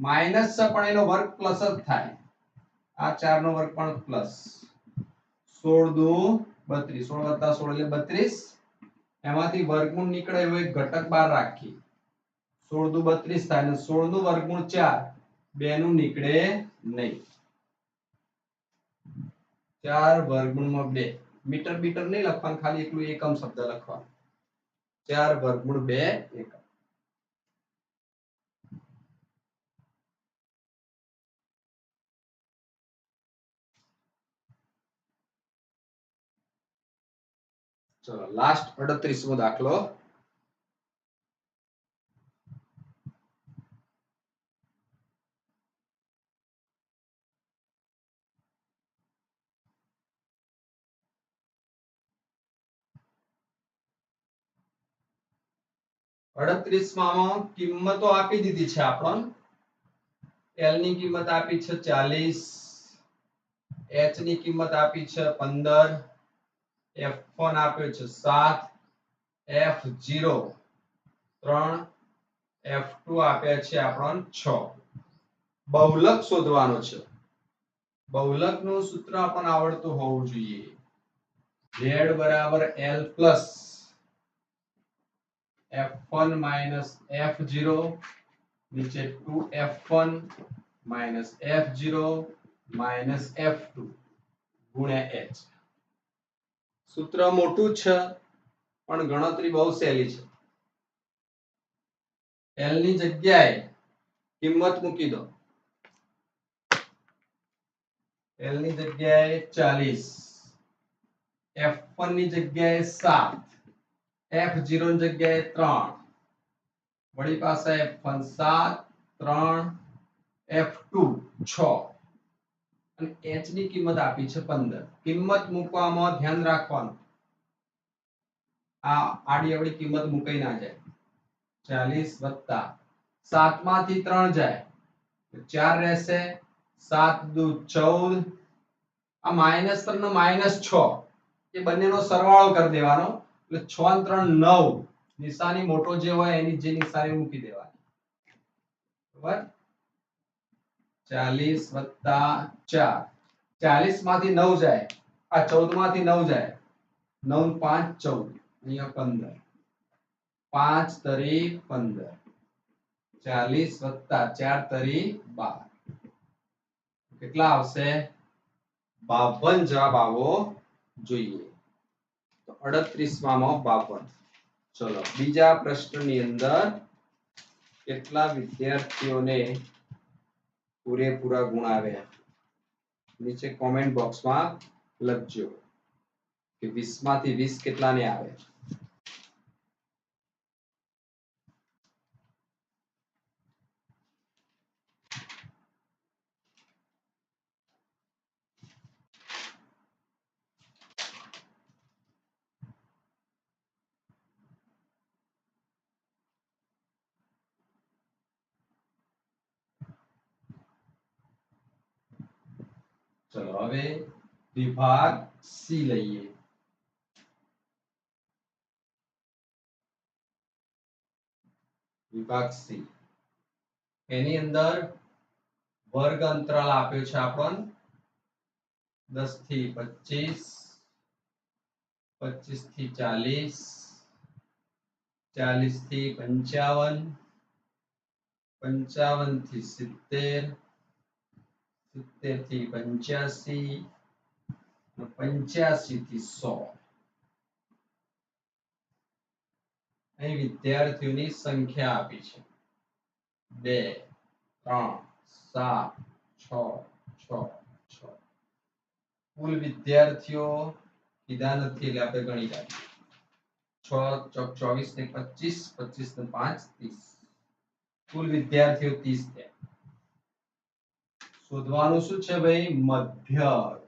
માઈનસ છે પણ એનો વર્ગ પ્લસ જ થાય. આ 4 નો વર્ગ પણ પ્લસ. 16 દુ 32. 16 + 16 એટલે 32. એમાંથી વર્ગમૂળ નીકળે એવો એક ઘટક બહાર રાખીએ. 16 દુ 32 થાય અને 16 નું વર્ગમૂળ 4. 2 નું નીકળે નહીં. 4 વર્ગમૂળમાં 2. મીટર બીટર નહીં લખવાનું, ખાલી એકલું એકમ શબ્દ લખવાનો. 4 વર્ગમૂળ 2 એકમ. ચલો લાસ્ટ 38મો દાખલો. 38 માં કિંમતો આપી દીધી છે આપણને. L ની કિંમત આપી છે 40, H ની કિંમત આપી છે 15, F1 આપ્યો છે 7, F0 3, F2 આપ્યા છે આપણને 6. બહુલક શોધવાનો છે. બહુલકનું સૂત્ર આપણને આવડતું હોવું જોઈએ. Z બરાબર L plus F1 minus F0 નીચે 2F1 minus F0 minus F2 ગુણ્યા H. સૂત્ર મોટું છે પણ ગણતરી બહુ સહેલી છે. L ની જગ્યાએ કિંમત મૂકી દો. L ની જગ્યાએ 40, F1 ની જગ્યાએ 7, F0 ની જગ્યાએ 3, વળી પાસે F1 7, 3, F2 6 અને H ની કિંમત આપી છે 15. કિંમત મૂકવામાં ધ્યાન રાખવાનું, આ આડી અવળી કિંમત મૂકાઈ ના જાય. 40 વત્તા 7 માંથી 3 જાય તો 4 રહેશે, 7 દુ 14, આ -3 નો -6 એ બંનેનો સરવાળો કરી દેવાનો એટલે 6 અને 3 9. નિશાની મોટો જે હોય એની જે નિશાની મૂકી દેવાની. બરાબર. 40 વત્તા 4, 40 માંથી 9 જાય, આ 14 માંથી 9 જાય, 9 5 14, અહીંયા 15, 5 તરી 15, 40 વત્તા 4 તરી 12. કેટલા આવશે? 52 જવાબ આવવો જોઈએ. તો 38 માં 52. ચલો બીજા પ્રશ્નની અંદર કેટલા વિદ્યાર્થીઓને પૂરેપૂરા ગુણ આવ્યા નીચે કોમેન્ટ બોક્સમાં લખજો કે 20 માંથી 20 કેટલાને આવે. ચલો હવે વિભાગ સી લઈએ. વિભાગ સી એની અંદર વર્ગ અંતરાલ આપ્યો છે આપણને 10 થી 25, 25 થી 40, 40 થી 55, 55 થી 70, 70 થી 85, 85 થી 100. અહીં વિદ્યાર્થીઓની સંખ્યા આપી છે 2, 3, 7, 6, 6, 6. કુલ વિદ્યાર્થીઓ કીધા નથી એટલે આપણે ગણી કાઢીએ. 6 ચોક 24 ને 25, 25 ને 5 30. કુલ વિદ્યાર્થીઓ 30 થયા. શોધવાનું શું છે ભાઈ? મધ્યક.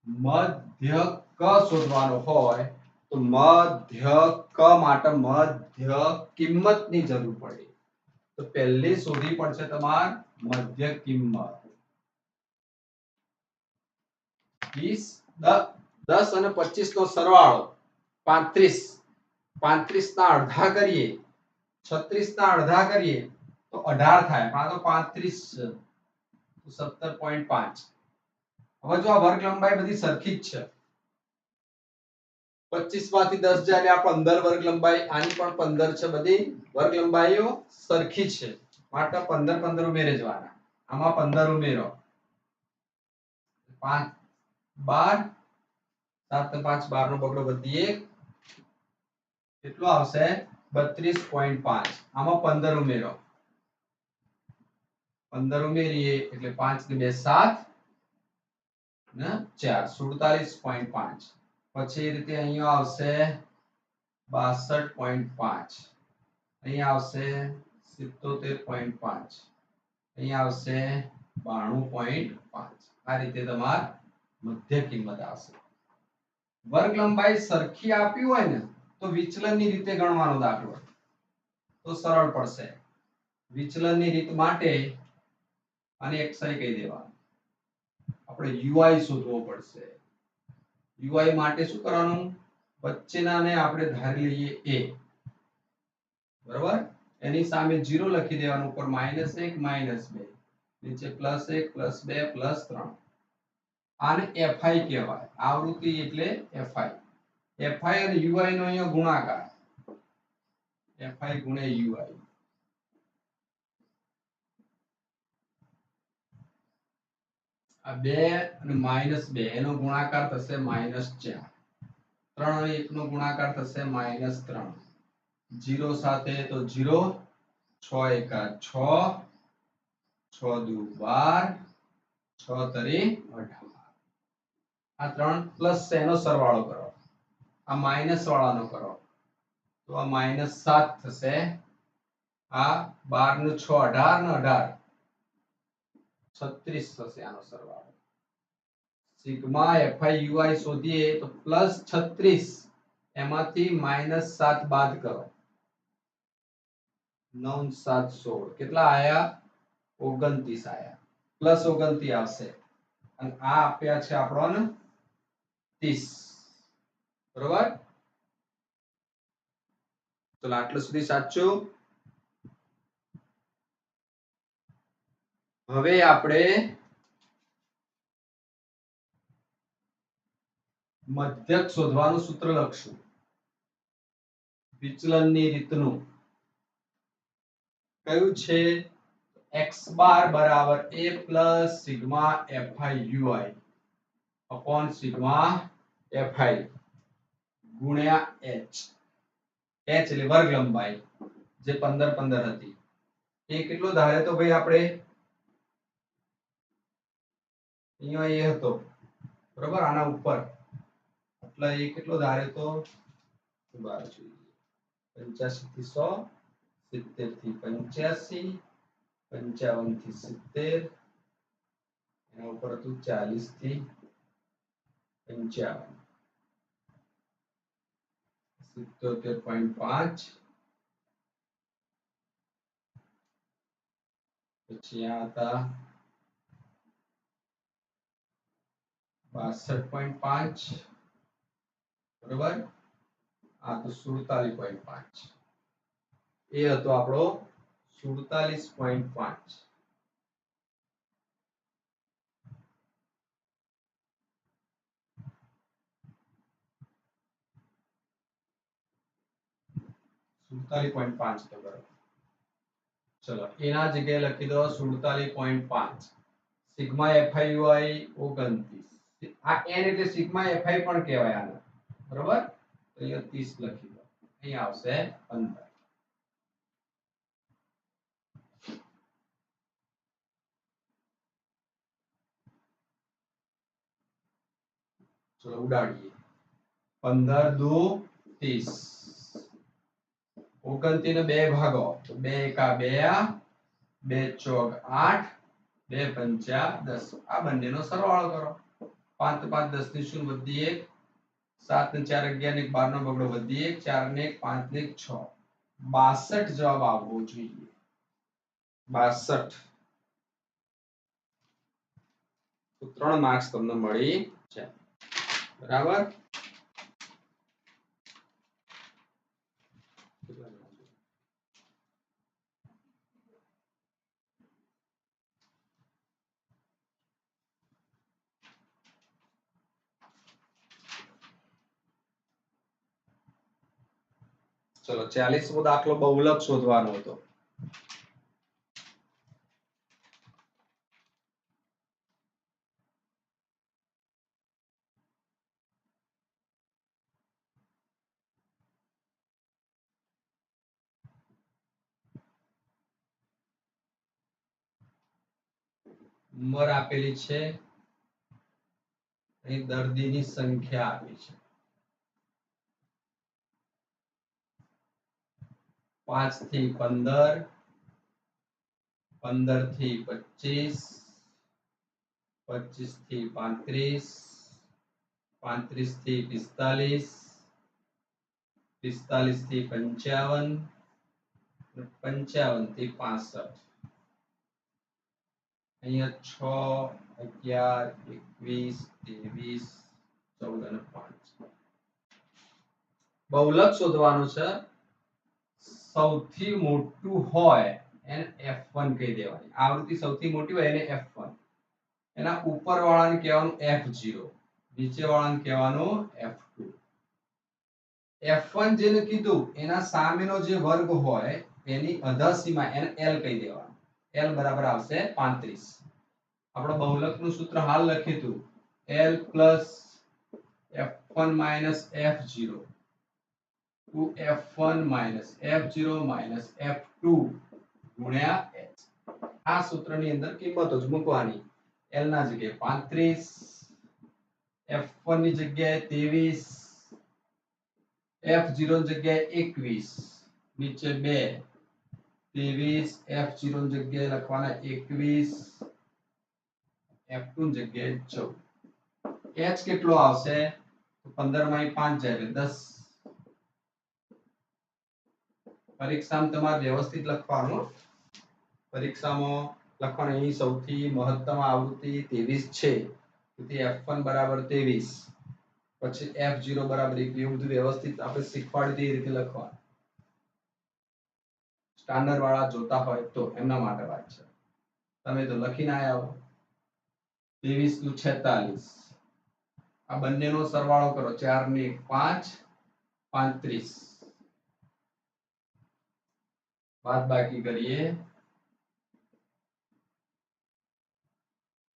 મધ્યક શોધવાનો હોય તો મધ્યક માટે મધ્ય કિંમતની જરૂર પડે. તો પહેલી શોધવી પડશે તમારે મધ્ય કિંમત. 10 અને 25 નો સરવાળો 35. 35 ના અડધા કરીએ, 36 ના અડધા કરીએ તો 18 થાય. પણ આ તો 35 છે તો 17.5. હવે જો આ વર્ગ લંબાઈ બધી સરખી જ છે. 25 માંથી 10 જાય એટલે આ 15 વર્ગ લંબાઈ, આની પણ 15 છે. બધી વર્ગ લંબાઈઓ સરખી છે માટે 15 15 ઉમેરી જવાના. આમાં 15 ઉમેરો 5 12, 7 ને 5 12 નો બગડો બધી 1, કેટલો આવશે? 32.5. આમાં 15 ઉમેરો, 15 ઉમેરીએ એટલે 5 ને 2 7 ને 4 47.5. પછી એ રીતે અહીંયા આવશે 62.5, અહીંયા આવશે 77.5, અહીંયા આવશે 92.5. આ રીતે તમાર મધ્ય કિંમત આવશે. વર્ગ લંબાઈ સરખી આપી હોય ને તો વિચલનની રીતે ગણવાનો દાખલો. તો સરળ પડશે. વિચલનની રીત માટે આને xi કહી દેવાનું. આપણે ui શોધવો પડશે. ui માટે શું કરવાનું? વચ્ચેનાને આપણે ધારી લઈએ a, બરાબર? એની સામે 0 લખી દેવાનું, ઉપર -1 -2, નીચે +1 +2 +3. આને fi કહેવાય. આવૃત્તિ એટલે fi. fi અને ui નો અહીંયા ગુણાકાર, fi ગુણ્યા ui. આ 2 અને -2 એનો ગુણાકાર થશે -4. 3 અને 1 નો ગુણાકાર થશે -3. 0 સાથે તો 0, 6 એકા 6, 6 દુ 12, 6 તરી 18. આ 3 પ્લસ છે એનો સરવાળો કરો, આ માઈનસ વાળાનો કરો તો આ -7 થશે. આ 12 ને 6 18 ને 18 36 થશે આનો સરવાળો. સિગ્મા fi ui શોધીએ તો +36, એમાંથી -7 બાદ કરો, 9 7 16 કેટલા આયા? 29 આયા. +29 આવશે. અને આ આપ્યા છે આપણને 30, બરોબર? તો આટલું સુધી સાચું. હવે આપણે મધ્યક શોધવાનું સૂત્ર લખશું વિચલનની રીતનું. કયું છે? x બાર બરાબર a plus sigma fi ui upon sigma fi ગુણ્યા h. h એટલે વર્ગ લંબાઈ, જે 15 15 હતી. એ કેટલો ધારે તો ભાઈ આપણે અહીંયા એ હતો, બરાબર? આના ઉપર એટલે એ કેટલો ધારે તો 85 થી 100, 70 થી 85, 55 થી 70, એના ઉપર હતું 40 થી 55, 77.5, પછી આ હતા 62.5, બરોબર? આ તો 47.5. એ હતો આપણો 47.5. ચલો એના જગ્યાએ લખી દો 47.5. Sigma fi ui 29. આ n એટલે સિગ્મા fi પણ કહેવાય આને, બરોબર? તો અહીંયા 30 લખી દો, અહીંયા આવશે 15. ચલો ઉડાડીએ. 15 દુ 30, 29 ને 2 ભાગો તો 2 એકા 2, 2 ચોક 8, 2 પંચા 10. આ બંનેનો સરવાળો કરો. 5 5 10 ની શૂન્ય વધી 1, 7 ને 4 11 ને 12 નો બગડો વધી 1, 4 ને 1 5 ને 6, 62 જવાબ આવવો જોઈએ. 62. તો 3 માર્ક્સ તમને મળી છે, બરાબર? ચલો 40મો દાખલો બહુલક શોધવાનો હતો. ઉંમર આપેલી છે, અહીં દર્દીની સંખ્યા આપી છે. 5 થી 15, 15 થી 25, 25 થી 35, 35 થી 45, 45 થી 55, 55 થી 65 અહીંયા 6 11 21 23 14 અને 5 બહુલક શોધવાનું છે સૌથી મોટું હોય એને f1 કહી દેવાની આવૃત્તિ સૌથી મોટી હોય એને f1 એના ઉપર વાળાને કહેવાનું f0 નીચે વાળાને કહેવાનું f2 f1 જેને કીધું એના સામેનો જે વર્ગ હોય એની અધસીમા એને l કહી દેવાનું l બરાબર આવશે 35 આપણે બહુલકનું સૂત્ર હાલ લખ્યું હતું l f1 f0 to f1 f0 f2 ગુણ્યા h આ સૂત્રની અંદર કિંમતો જ મૂકવાની l ના જગ્યાએ 35 f1 ની જગ્યાએ 23 f0 ની જગ્યાએ 21 નીચે 2 23 f0 ની જગ્યાએ લખવાના 21 f2 ની જગ્યાએ 14 h કેટલો આવશે 15 માંથી 5 જાય એટલે 10 પરીક્ષામાં તમારે વ્યવસ્થિત લખવાનું પરીક્ષામાં લખવાનું અહીં સૌથી મહત્તમ આવૃત્તિ 23 છે તેથી f1 બરાબર 23 પછી f0 બરાબર 1 એવું બધું વ્યવસ્થિત આપણે શીખવાડી દઈએ રીતે લખવાનું સ્ટાન્ડર્ડ વાળા જોતા હોય તો એમના માટે વાત છે તમે તો લખીને આયા હો 23 નું 46 આ બંનેનો સરવાળો કરો 4 ને 5 35 બાદ બાકી કરીએ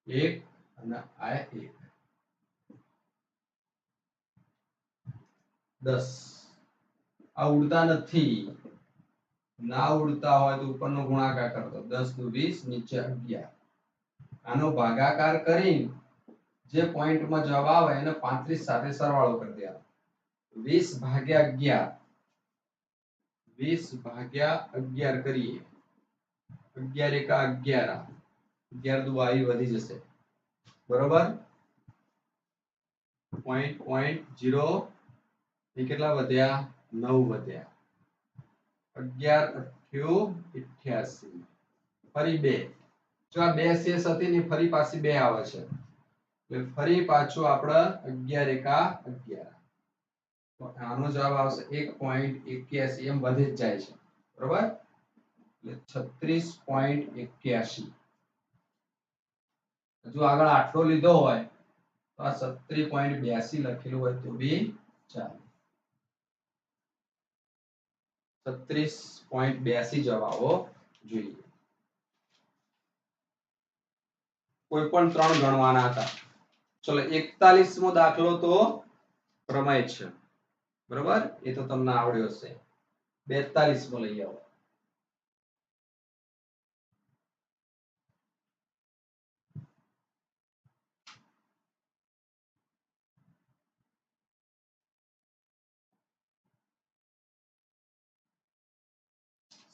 1 અને આ 1 10 આ ઉડતા નથી ના ઉડતા હોય તો ઉપરનો ગુણાકાર કરો તો 10 નું 20 નીચે 11 આનો ભાગાકાર કરીને જે પોઈન્ટમાં જવાબ આવે એને 35 સાથે સરવાળો કરી દેવાનો 20 ભાગ્યા 11 20 ભાગ્યા 11 કરીએ 11 એકા 11 11 દુ 22 વધી જશે બરોબર .0 એ કેટલા વધ્યા 9 વધ્યા 11 88 ફરી 2 જો આ 2 શેષ હતી ને ફરી પાછી 2 આવે છે એટલે ફરી પાછું આપણે 11 એકા 11 તો આનો જવાબ આવશે 1.81 એમ વધી જ જાય છે બરોબર એટલે 36.81 જો આગળ આટલો લીધો હોય તો આ 36.82 લખેલું હોય તો બી ચાલે 36.82 જવાબ આવવો જોઈએ કોઈ પણ ત્રણ ગણવાના હતા ચલો 41મો દાખલો તો પ્રમેય છે બરોબર એ તો તમને આવડ્યો હશે 42મો લઈ આવો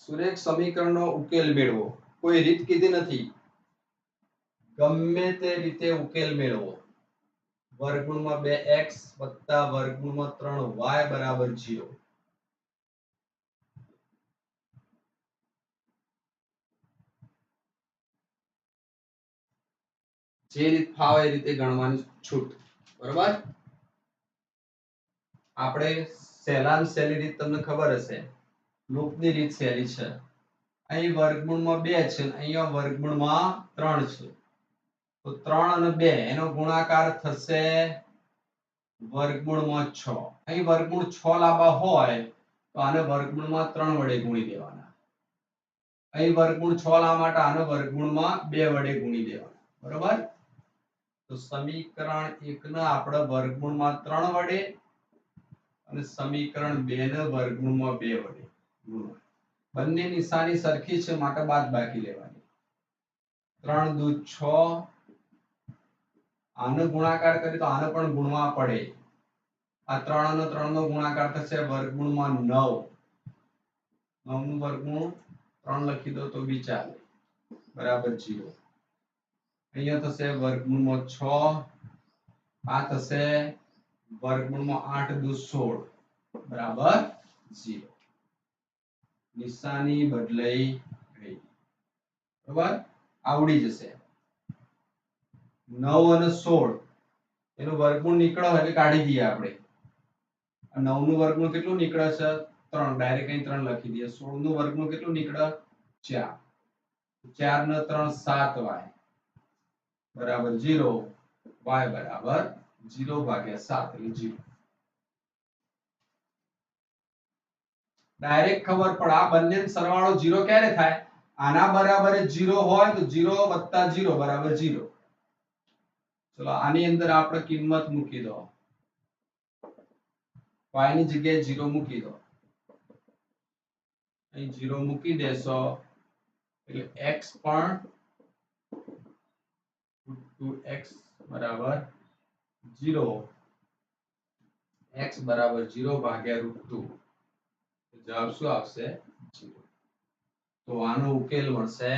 સુરેખ સમીકરણનો ઉકેલ મેળવો કોઈ રીત કીધી નથી ગમે તે રીતે ઉકેલ મેળવો વર્ગમૂળમાં 2x વત્તા વર્ગમૂળમાં 3y બરાબર 0 જે રીત ફાવે એ રીતે ગણવાની છૂટ બરોબર આપણે સહેલામાં સહેલી રીત તમને ખબર હશે લૂપની રીત સહેલી છે અહીં વર્ગમૂળમાં 2 છે અહીંયા વર્ગમૂળમાં 3 છે તો 3 અને 2 એનો ગુણાકાર થશે વર્ગમૂળમાં 6 અહીં વર્ગમૂળ 6 લાંબા હોય તો આને વર્ગમૂળમાં 3 વડે ગુણી દેવાના અહીં વર્ગમૂળ 6 લાવવા માટે આને વર્ગમૂળમાં 2 વડે ગુણી દેવાના બરોબર તો સમીકરણ 1 ને આપણે વર્ગમૂળમાં 3 વડે અને સમીકરણ 2 ને વર્ગમૂળમાં 2 વડે ગુણવા બંને નિશાની સરખી છે માટે બાદબાકી લેવાની 3 દુ 6 આનો ગુણાકાર કરીએ તો આને પણ ગુણવા પડે આ 3 અને 3 નો ગુણાકાર થશે વર્ગમૂળમાં 9 9 નું વર્ગમૂળ 3 લખી દો તો બી ચાલે બરાબર 0 અહીંયા થશે વર્ગમૂળમાં 6 આ થશે વર્ગમૂળમાં 8 દુ 16 બરાબર 0 નિશાની બદલાઈ ગઈ. બરાબર, આવડી જશે. 9 અને 16 એનું વર્ગમૂળ નીકળો એટલે કાઢી દઈએ આપણે. 9 નું વર્ગમૂળ કેટલું નીકળે છે? 3. ડાયરેક્ટ અહીં 3 લખી દઈએ. 16 નું વર્ગમૂળ કેટલું નીકળે? 4. 4 ને 3 7y બરાબર 0, y બરાબર 0 ભાગ્યા 7 એટલે 0. ડાયરેક્ટ ખબર પડે આ બંને સરવાળો 0 ક્યારે થાય? આના બરાબર 0 હોય તો 0 વત્તા 0 બરાબર 0. ચલો આની અંદર આપણે કિંમત મૂકી દો. y ની જગ્યાએ 0 મૂકી દો. અહીં 0 મૂકી દેશો એટલે x પણ √2x બરાબર 0, x બરાબર 0 ભાગ્યા √2. જવાબ શું આવશે? 0. તો આનો ઉકેલ મળશે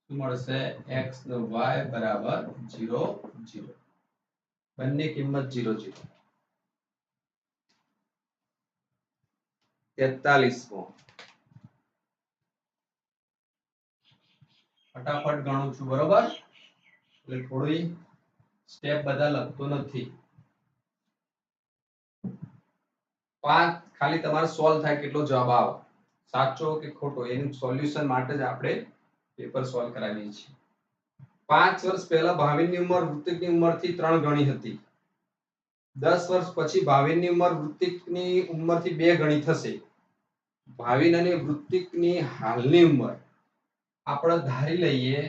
શું મળશે? x નો y બરાબર 0 0. બંને કિંમત 0 0. 43મો ફટાફટ ગણું છું બરોબર, એટલે થોડી સ્ટેપ બધા લખતો નથી. 5 ખાલી તમારે સોલ્વ થાય કેટલો જવાબ આવે, સાચો કે ખોટો, એનું સોલ્યુશન માટે જ આપણે પેપર સોલ્વ કરાવીએ છીએ. 5 વર્ષ પહેલા ભાવિનની ઉંમર વૃત્તિકની ઉંમરથી 3 ગણી હતી. 10 વર્ષ પછી ભાવિનની ઉંમર વૃત્તિકની ઉંમરથી 2 ગણી થશે. ભાવિન અને વૃત્તિકની હાલની ઉંમર આપણે ધારી લઈએ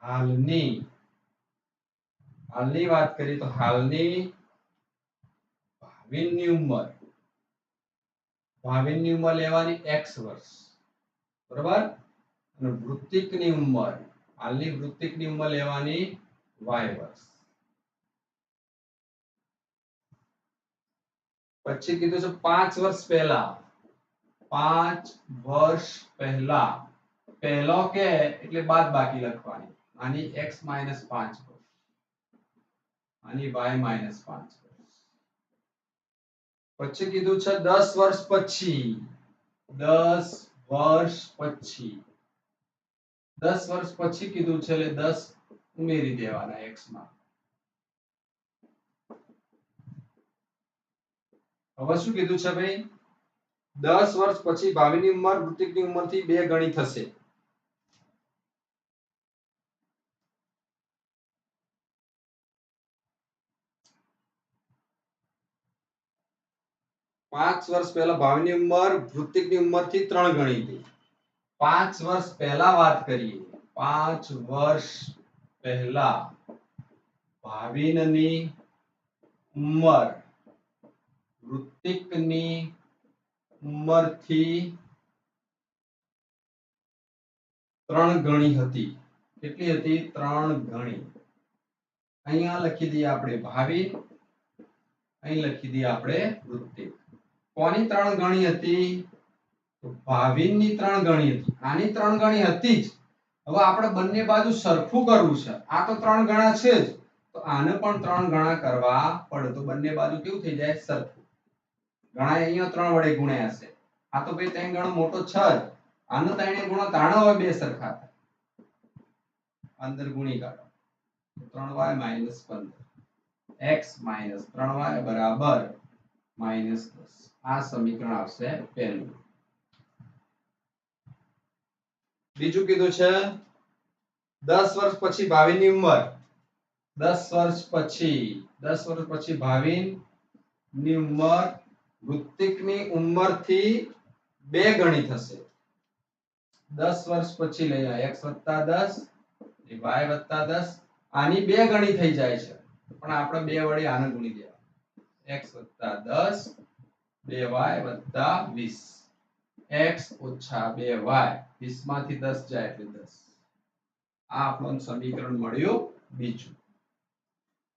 હાલની વાત કરીએ તો હાલની ભાવિનની ઉંમર લેવાની x વર્ષ બરાબર, અને વૃત્તિકની ઉંમર હાલની વૃત્તિકની ઉંમર લેવાની y વર્ષ. પછી કીધું છે 5 વર્ષ પહેલા, 5 વર્ષ પહેલા, પહેલો કે એટલે બાદ બાકી લખવાની. આની x - 5 આની y - 5. પછી કીધું છે 10 વર્ષ પછી, 10 વર્ષ પછી, 10 વર્ષ પછી કીધું છે એટલે 10 ઉમેરી દેવાના x માં. હવે શું કીધું છે ભાઈ? 10 વર્ષ પછી ભાવિની ઉંમર વૃત્તિકની ઉંમરથી 2 ગણી થશે. 5 વર્ષ પહેલા ભાવિની ઉંમર વૃત્તિકની ઉંમરથી 3 ગણી હતી. 5 વર્ષ પહેલા વાત કરીએ, 5 વર્ષ પહેલા ભાવિનની ઉંમર વૃત્તિકની ઉંમરથી 3 ગણી હતી. કેટલી હતી? 3 ગણી. અહીંયા લખી દઈએ આપણે ભાવિન, અહીં લખી દઈએ આપણે વૃત્તિક. કોની 3 ગણી હતી? તો ભાવિનની 3 ગણી હતી. આની 3 ગણી હતી જ. હવે આપણે બંને બાજુ સરખું કરવું છે. આ તો 3 ગણા છે જ, તો આને પણ 3 ગણા કરવા પડે તો બંને બાજુ કેવું થઈ જાય? સરખું. ગણાય અહીંયા 3 વડે ગુણ્યા છે. આ તો ભાઈ 3 ગણો મોટો છે જ. આનો 3 ગુણો તાણો હવે બે સરખા થાય. અંદર ગુણી કાઢો. 3y - 15, x - 3y બરાબર -10. આ સમીકરણ આવશે પહેલું. બીજું કીધું છે 10 વર્ષ પછી ભાવિનની ઉંમર, 10 વર્ષ પછી ભાવિનની ઉંમર વૃત્તિકની ઉંમરથી 2 ગણી થશે. 10 વર્ષ પછી લઈએ x + 10 y + 10. આની 2 ગણી થઈ જાય છે, પણ આપણે 2 વડે આને ગુણી દેવા. x + 10 2y + 20, x - 2y 20 માંથી 10 જાય એટલે 10. આ આપણું સમીકરણ મળ્યું બીજું.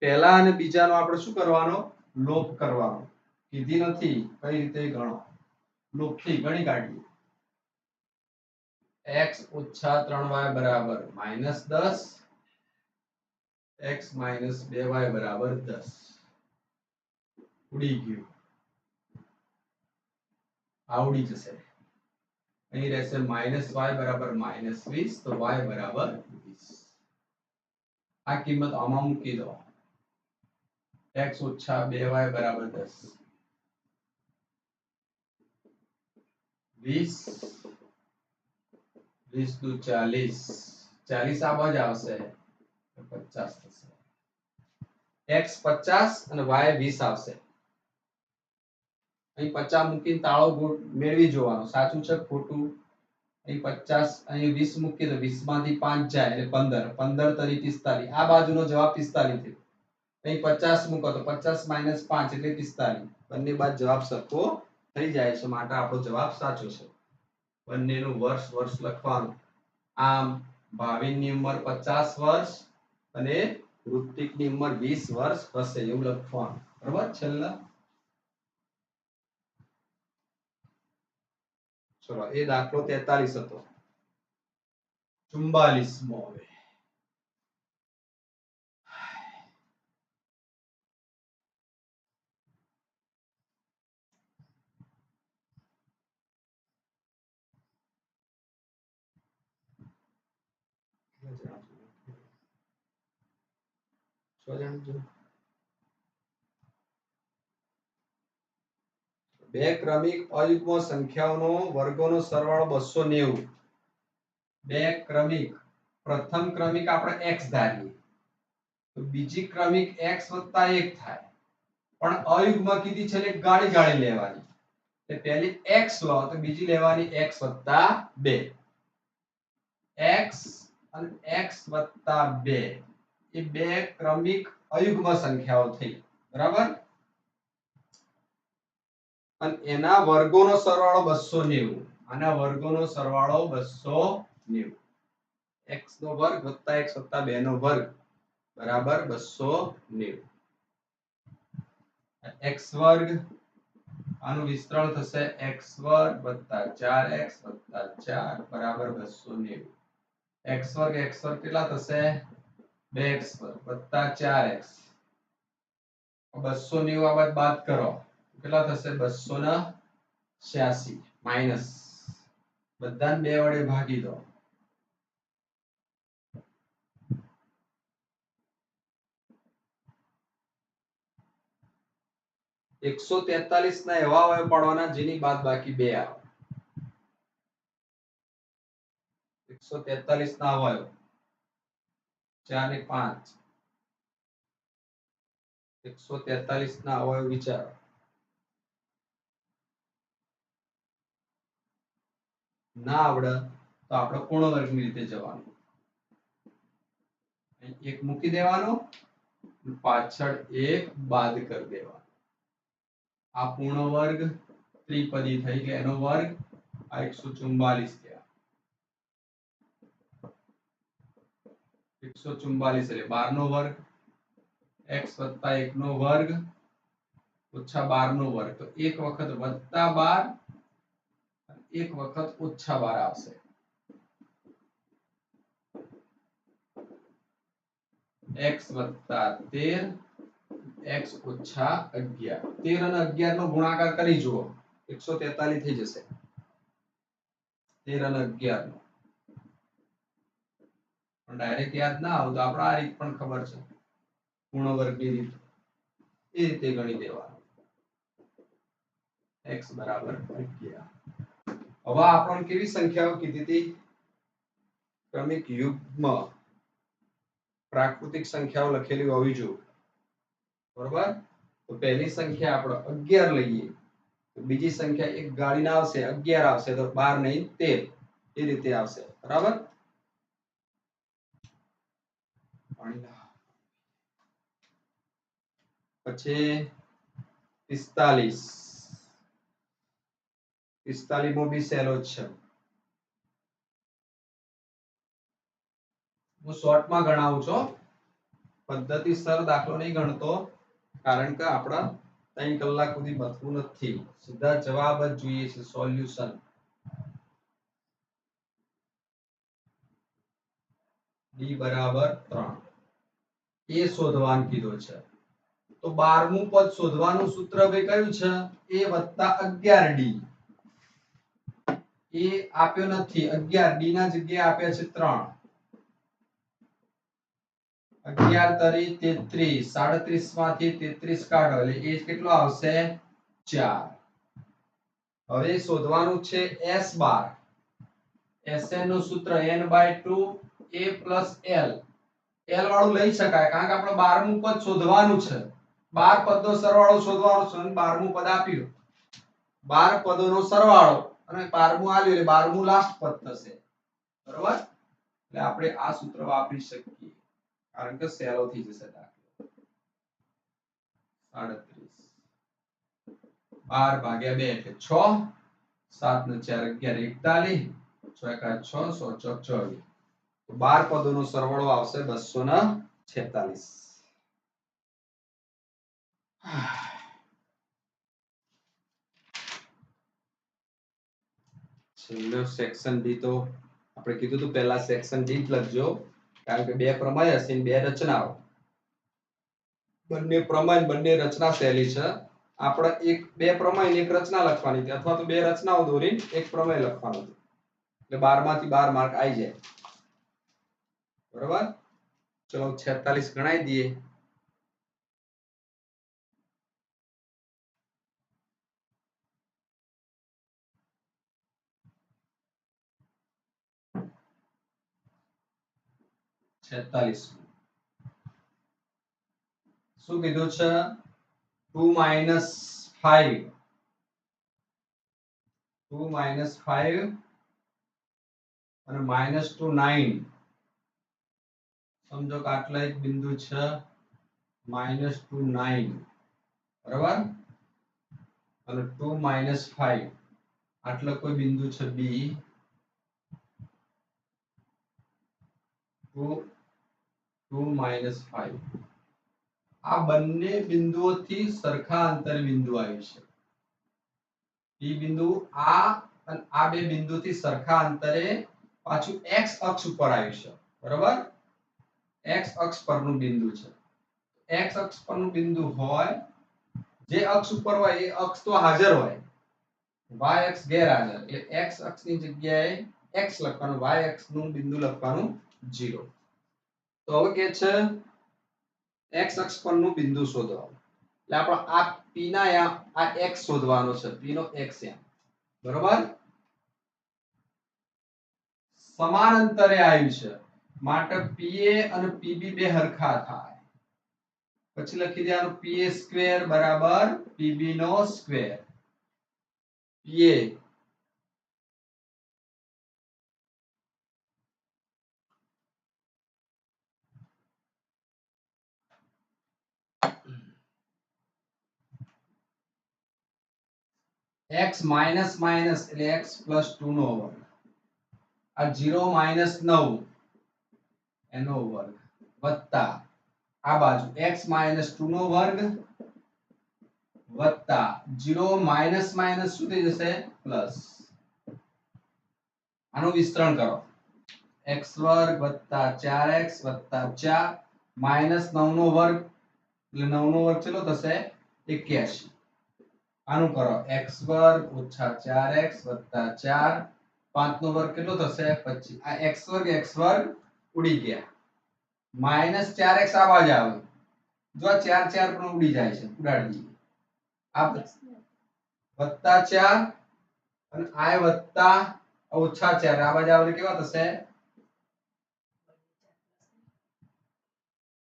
પહેલા અને બીજાનો આપણે શું કરવાનો? લોપ કરવાનો. કીધી નથી કઈ રીતે ગણો, લોપથી ગણી કાઢીએ. x - 3y બરાબર -10, x - 2y બરાબર 10. ઉડી ગયું. આવડી જશે. અહીં રહેશે -y બરાબર -20 તો y બરાબર 20. આ કિંમત આમાં મૂકી દો. x ઓછા 2y બરાબર 10. 20 20 દુ 40. 40 આ બાજુ આવશે 50 થશે. x 50 અને y 20 આવશે. અહીં 50 મૂકીને તાળો મેળવી જોવાનો સાચું છે ખોટું. અહીં 50 અહીં 20 મૂકીએ તો 20 માંથી 5 જાય એટલે 15. 15 તરી 45. આ બાજુનો જવાબ 45 થયો. અહીં 50 મૂકો તો 50 - 5 એટલે 45. બંને બાજુ જવાબ સરખો થઈ જાય છે માટે આપણો જવાબ સાચો છે. બંનેનું વર્ષ લખવાનું. આમ ભાવિનની ઉંમર 50 વર્ષ અને ઋતિકની ઉંમર 20 વર્ષ હશે એવું લખવાનું. બરાબર. છેલ્લા ચલો એ દાખલો 43 હતો. 44મો હવે. બે ક્રમિક અયુગ્મ સંખ્યાઓનો વર્ગોનો સરવાળો 290. બે ક્રમિક પ્રથમ ક્રમિક આપણે x ધારીએ તો બીજી ક્રમિક x + 1 થાય. પણ અયુગ્મ કીધી છે એટલે ગાળી લેવાની. એટલે પહેલી x લો તો બીજી લેવાની x + 2. x અને x + 2 એ બે ક્રમિક અયુગ્મ સંખ્યાઓ થઈ. બરાબર. અને એના વર્ગોનો સરવાળો 290. આના વર્ગોનો સરવાળો 290. x નો વર્ગ + x + 2 નો વર્ગ બરાબર 290. x વર્ગ આનું વિસ્તરણ થશે x² + 4x + 4 બરાબર 290. x વર્ગ કેટલા થશે 2x² + 4x. 290 આ બાદ કરો કેટલા થશે 286 માઈનસ બધાને 2 વડે ભાગી દો. 143 ના એવા અવયવ પાડવાના જેની બાદબાકી 2 આવે. 143 ના અવયવ 4 ને 5. 143 ના અવયવ વિચારો. ના આવડે તો આપણે પૂર્ણ વર્ગની રીતે જવાનું. એક મૂકી દેવાનો પાછળ એક બાદ કરી દેવાનો. આ પૂર્ણ વર્ગ ત્રિપદી થઈ કે એનો વર્ગ આ 144 થયા. 144 એટલે 12 નો વર્ગ x + 1 નો વર્ગ ઓછા 12 નો વર્ગ. તો એક વખત +12 એક વખત -12 આવશે. x + 13 x - 11. 13 અને 11 નો ગુણાકાર કરી જુઓ 143 થઈ જશે. 13 અને 11 નો પણ ડાયરેક્ટ યાદ ના આવે તો આપણે આ રીત પણ ખબર છે પૂર્ણ વર્ગની રીત. એ રીતે ગણી દેવાનું. x = 11. હવે આપણને કેવી સંખ્યાઓ કીધી હતી ક્રમિક યુગ્મ પ્રાકૃતિક સંખ્યાઓ લખેલી હોવી જોઈએ. બરોબર. તો પહેલી સંખ્યા આપણે 11 લઈએ તો બીજી સંખ્યા એક ગાળીને આવશે 11 આવશે તો 12 નહીં 13 એ રીતે આવશે. બરાબર. પછી 45 મો બી સહેલો જ છે. હું શોર્ટમાં ગણાવું છું. પદ્ધતિસર દાખલો નહીં ગણતો કારણ કે આપણા 3 કલાક સુધી બચવું નથી. સીધા જવાબ જ જોઈએ છે સોલ્યુશન. d = 3 એ શોધવાનું કીધું છે. તો 12મું પદ શોધવાનું સૂત્ર ભાઈ કયું છે a + 11d. એ આપ્યો નથી 11 ડી ના જગ્યાએ આપ્યા છે 3 11 તરી 33 37 માંથી 33 કાઢો એટલે એ કેટલો આવશે 4 હવે શોધવાનું છે s બાર Sn નું સૂત્ર n/2 a + l l વાળું લઈ શકાય કારણ કે આપણે 12મું પદ શોધવાનું છે 12 પદનો સરવાળો શોધવાનો છે અને 12મું પદ આપ્યું 12 પદોનો સરવાળો અને 12મું આલ્યું એટલે 12મું લાસ્ટ પદ થશે બરોબર એટલે આપણે આ સૂત્ર વાપરી શકીએ કારણ કે સહેલો થઈ જશે દાખલો 37 12 ભાગ્યા 2 એટલે 6 7 ને 4 11 41 6 1 6 6 24 તો 12 પદોનો સરવાળો આવશે 246 છેલ્લો સેક્શન ડી તો આપણે કીધું તો પહેલા સેક્શન ડી જ લખજો કારણ કે બે પ્રમેય હશે બે રચનાઓ બંને પ્રમેય બંને રચના શૈલી છે આપણે બે પ્રમેય એક રચના લખવાની છે અથવા તો બે રચનાઓ દોરી એક પ્રમેય લખવાનું છે એટલે 12 માંથી 12 માર્ક આવી જાય બરોબર ચલો 46 ગણાઈ દઈએ શું કીધું છે 2 - 5 2 - 5 અને -2 9 સમજો કે આટલા એક બિંદુ છે -2 9 બરાબર અને 2 - 5 આટલો કોઈ બિંદુ છે બી 2 -5 આ બંને બિંદુઓથી સરખા અંતરે બિંદુ આવ્યું છે બી બિંદુ આ અને આ બે બિંદુથી સરખા અંતરે પાછું x અક્ષ ઉપર આવ્યું છે બરાબર x અક્ષ પરનું બિંદુ છે x અક્ષ પરનું બિંદુ હોય જે અક્ષ ઉપર હોય એ અક્ષ તો હાજર હોય y અક્ષ ગેરહાજર એટલે x અક્ષની જગ્યાએ x લખવાનું y અક્ષનું બિંદુ લખવાનું 0 તો હવે કે છે x અક્ષ પરનું બિંદુ શોધો એટલે આપણે આ p ના આ x શોધવાનો છે p નો x બરોબર સમાન અંતરે આવ્યું છે માટે pa અને pb બે હરખા થાય પછી લખી દેવાનું pa² = pb નો square pa x minus minus એટલે x + 2 નો વર્ગ આ 0 - 9 એનો વર્ગ વત્તા આ બાજુ x - 2 નો વર્ગ વત્તા 0 માઈનસ માઈનસ શું થઈ જશે પ્લસ આનું વિસ્તરણ કરો x² + 4x + 4 -9 નો વર્ગ એટલે 9 નો વર્ગ કેટલો થશે 81 આનું કરો x² - 4x + 4 5 નો વર્ગ કેટલો થશે 25 આ x² ઉડી ગયા -4x આ બાજુ આવે જો 4 4 પણ ઉડી જાય છે ઉડાડી દઈએ આ +4 અને આ વત્તા -4 આ બાજુ આવે કેવા થશે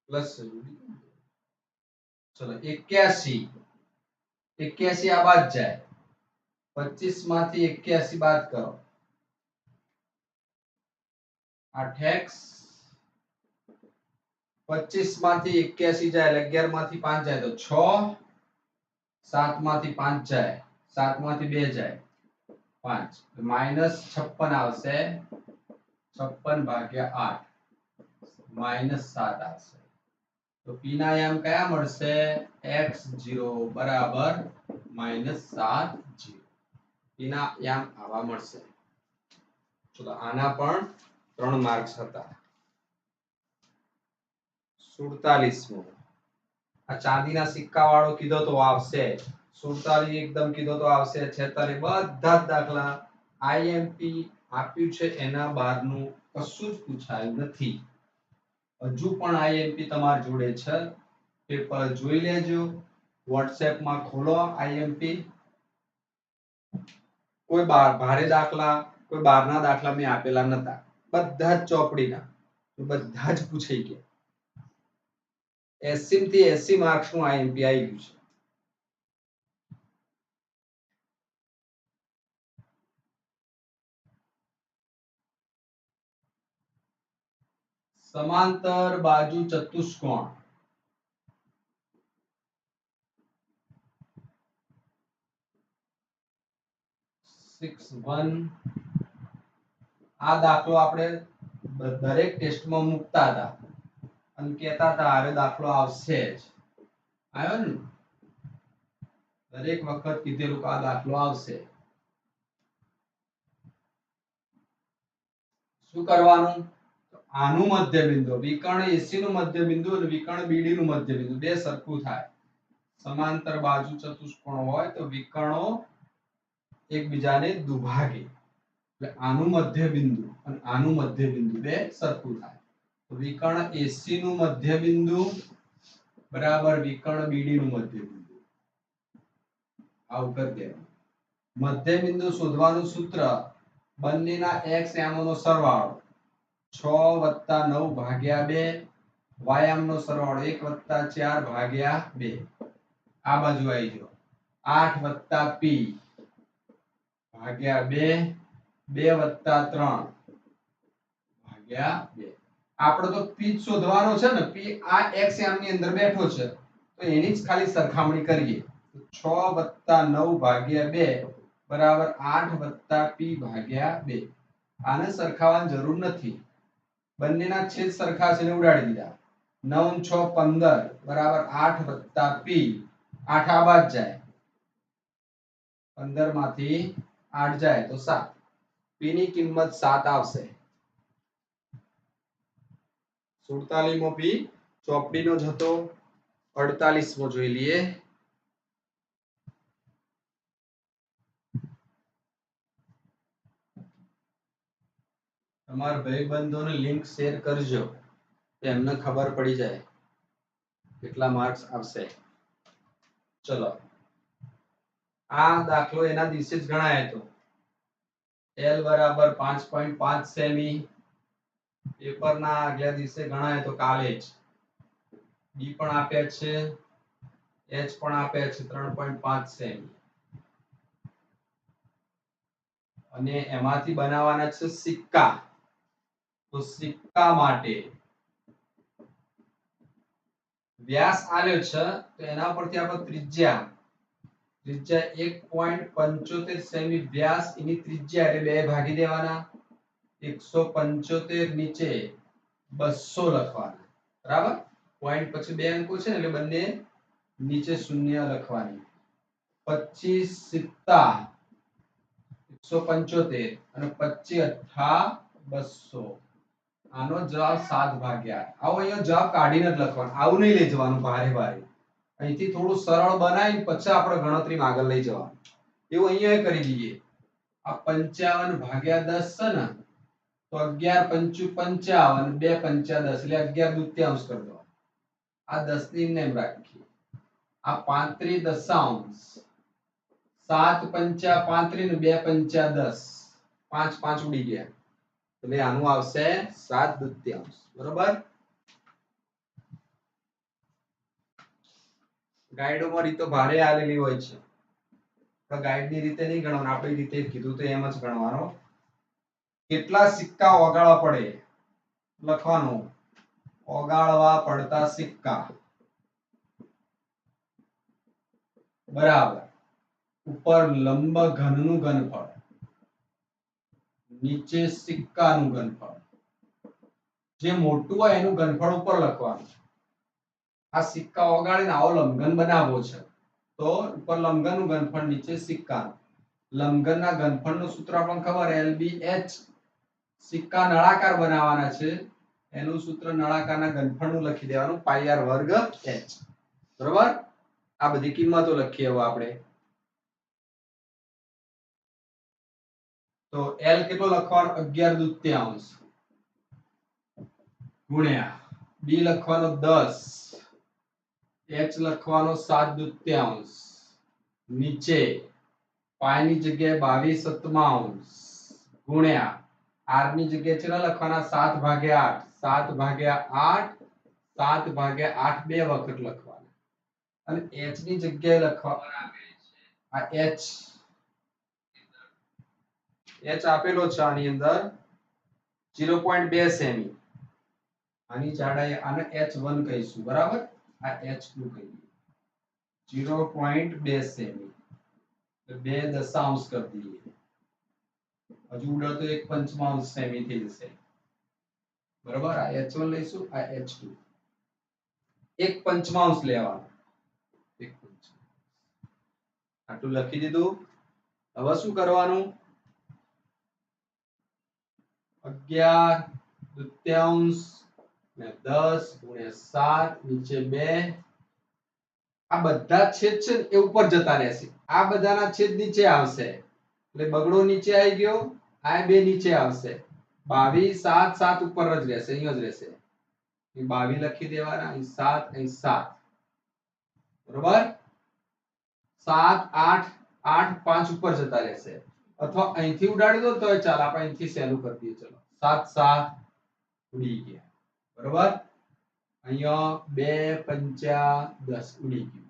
પ્લસ ચલો 81 81 આ બાદ જાય 25 માંથી 81 બાદ કરો 8x 25 માંથી 81 જાય એટલે 11 માંથી 5 જાય તો 6 7 માંથી 5 જાય 7 માંથી 2 જાય 5 -56 આવશે 56/8 -7 આવશે તો p ના યામ કયા મળશે x0 = -7 p ના યામ આવા મળશે ચલો આના પણ 3 માર્ક્સ હતા 47મો આ ચાંદીના સિક્કા વાળો કીધો તો આવશે 47 એકદમ કીધો તો આવશે 46 બધા જ દાખલા આઈએમપી આપ્યું છે એના બહારનું કશું જ પૂછાયું નથી. હજુ પણ આઈએમપી તમારી જોડે છે, પેપર જોઈ લેજો, વોટ્સએપ માં ખોલો આઈએમપી. કોઈ ભારે દાખલા, કોઈ બહારના દાખલા મેં આપેલા નતા, બધા જ ચોપડીના, બધા જ પૂછાઈ ગયા. 80 થી 80 માર્ક્સ નું આઈએમપી આવી ગયું છે. સમાંતર બાજુ ચતુષ્કોણ. આ દાખલો આપણે દરેક ટેસ્ટમાં મૂકતા હતા અને કહેતા હતા આ દાખલો આવશે જ. આવ્યો ને? દરેક વખત કીધેલું કે આ દાખલો આવશે. શું કરવાનું? આનું મધ્ય બિંદુ, વિકર્ણ AC નું મધ્ય બિંદુ અને વિકર્ણ BD નું મધ્ય બિંદુ બે સરખું થાય. સમાંતર બાજુ ચતુષ્કોણ હોય તો વિકર્ણો એકબીજાને દુભાગે, એટલે આનું મધ્ય બિંદુ અને આનું મધ્ય બિંદુ બે સરખું થાય. તો વિકર્ણ AC નું મધ્ય બિંદુ બરાબર વિકર્ણ BD નું મધ્ય બિંદુ. આવું કરી દેવાનું. મધ્ય બિંદુ શોધવાનું સૂત્ર બંનેના x યામોનો સરવાળો 6 + 9 ભાગ્યા 2, વાયામનો સરવાળો 1 + 4 ભાગ્યા 2. આ બાજુ આવી ગયો 8 + p ભાગ્યા 2, 2 + 3 ભાગ્યા 2. આપણે તો p શોધવાનો છે ને, p આ x યામની અંદર બેઠો છે તો એની જ ખાલી સરખામણી કરીએ. 6 + 9 ભાગ્યા 2 બરાબર 8 + p ભાગ્યા 2. આને સરખાવવાની જરૂર નથી, બંનેના છેદ સરખા છે ને ઉડાડી દીધા. 9 × 6 = 15 બરાબર 8 + p. 8 આ બાદ જાય, 15 માંથી 8 જાય તો 7. p ની કિંમત 7 આવશે. 47મો p ચોપડીનો જ હતો. 48મો જોઈ લઈએ. તમારા ભાઈબંધોને લિંક શેર કરજો, એમને ખબર પડી જાય કેટલા માર્ક્સ આવશે. ચલો, આ દાખલો એના દિવસે જ ગણાય હતો. L બરાબર 5.5 સેમી. પેપરના આગલા દિવસે ગણાય તો કાલે જ. D પણ આપ્યા છે, H પણ આપ્યા છે 3.5 સેમી. અને એમાંથી બનાવવાના છે સિક્કા. તો સિક્કા માટે વ્યાસ આલ્યો છે તો એના પરથી આપણે ત્રિજ્યા 1.75 સેમી વ્યાસ, એની ત્રિજ્યા એટલે 2 ભાગી દેવાના. 175 નીચે 200 લખવાના. બરાબર? પોઈન્ટ પછી બે અંકો છે ને એટલે બંને નીચે શૂન્ય લખવાની. 25 સિત્તા 175 અને 25 અઠ્ઠા 200. આનો જવાબ 7/8. આવો અહીંયા જવાબ કાઢીને જ લખવાનો, આવું નહીં લઈ જવાનું ભારે ભારે. અહીંથી થોડું સરળ બનાવી પછી આપણે ગણતરીમાં આગળ લઈ જવાનું. એવું અહીંયા કરી દઈએ. આ 55/10 છે ને, તો 11 × 5 = 55, 2 × 5 = 10 એટલે 11/2 કરી દો. આ 10 ની નેમ રાખીએ. આ 35 દશાંશ, 7 × 5 = 35 ને 2 × 5 = 10, 5 5 ઉડી ગયા એટલે આનું આવશે 7/2. બરોબર? ગાઈડોમાં રીતો ભારે આલેલી હોય છે, પણ ગાઈડની રીતે નહીં ગણવાનું, આપણી રીતે કીધું તો એમ જ ગણવાનો. કેટલા સિક્કા ઓગાળવા પડે લખવાનું. ઓગાળવા પડતા સિક્કા બરાબર ઉપર લંબ ઘનનું ઘનફળ, નીચે સિક્કાનું ઘનફળ. જે મોટું હોય એનું ઘનફળ ઉપર લખવાનું. આ સિક્કા ઓગાળીને આવો લંબઘન બનાવવો છે તો ઉપર લંબઘનનું ઘનફળ, નીચે સિક્કાનું. લંબઘનના ઘનફળનું સૂત્ર આપણને ખબર LBH. સિક્કા નળાકાર બનાવવાના છે, એનું સૂત્ર નળાકારના ઘનફળનું લખી દેવાનું πr²h. બરોબર? આ બધી કિંમતો લખીએ હવે આપણે. તો L કેટલો લખવાનો 11 દૂત્યાંશ ગુણ્યા B લખવાનો 10, H લખવાનો 7 દૂત્યાંશ નીચે પાઈ ની જગ્યાએ 22 સપ્તમાંશ ગુણ્યા R ની જગ્યાએ કેટલા લખવાના 7/8 7/8 બે વખત લખવાના અને H ની જગ્યાએ લખવાના આ H આપેલો છે આની અંદર 0.2 સેમી આની જાડાઈ આને H1 કહીશું બરાબર આ H2 કહીએ 0.2 સેમી તો 2 દશાંશ કરી દઈએ હજુ ઉડે તો 1/5 સેમી થઈ જશે બરાબર આ H1 લઈશું આ H2 1/5 લેવાનું 1/5 આટલું લખી દીધું હવે શું કરવાનું 11 દૂત્યાંશ ને 10 ગુણ્યા 7 નીચે 2 આ બધા છેદ છે એ ઉપર જતા રહેશે આ બધાના છેદ નીચે આવશે એટલે બગડો નીચે આવી ગયો આ બે નીચે આવશે 22 7 7 ઉપર જ રહેશે અહીંયા જ રહેશે 22 લખી દેવાના અહીં 7 અહીં 7 બરોબર 7 8 8 5 ઉપર જતા રહેશે અથવા અહીંથી ઉડાડી દો તો ચાલ આપણે અહીંથી સહેલું કરી દઈએ ચલો 7 7 ઉડી ગયા બરોબર અહીંયા 2 5 10 ઉડી ગયું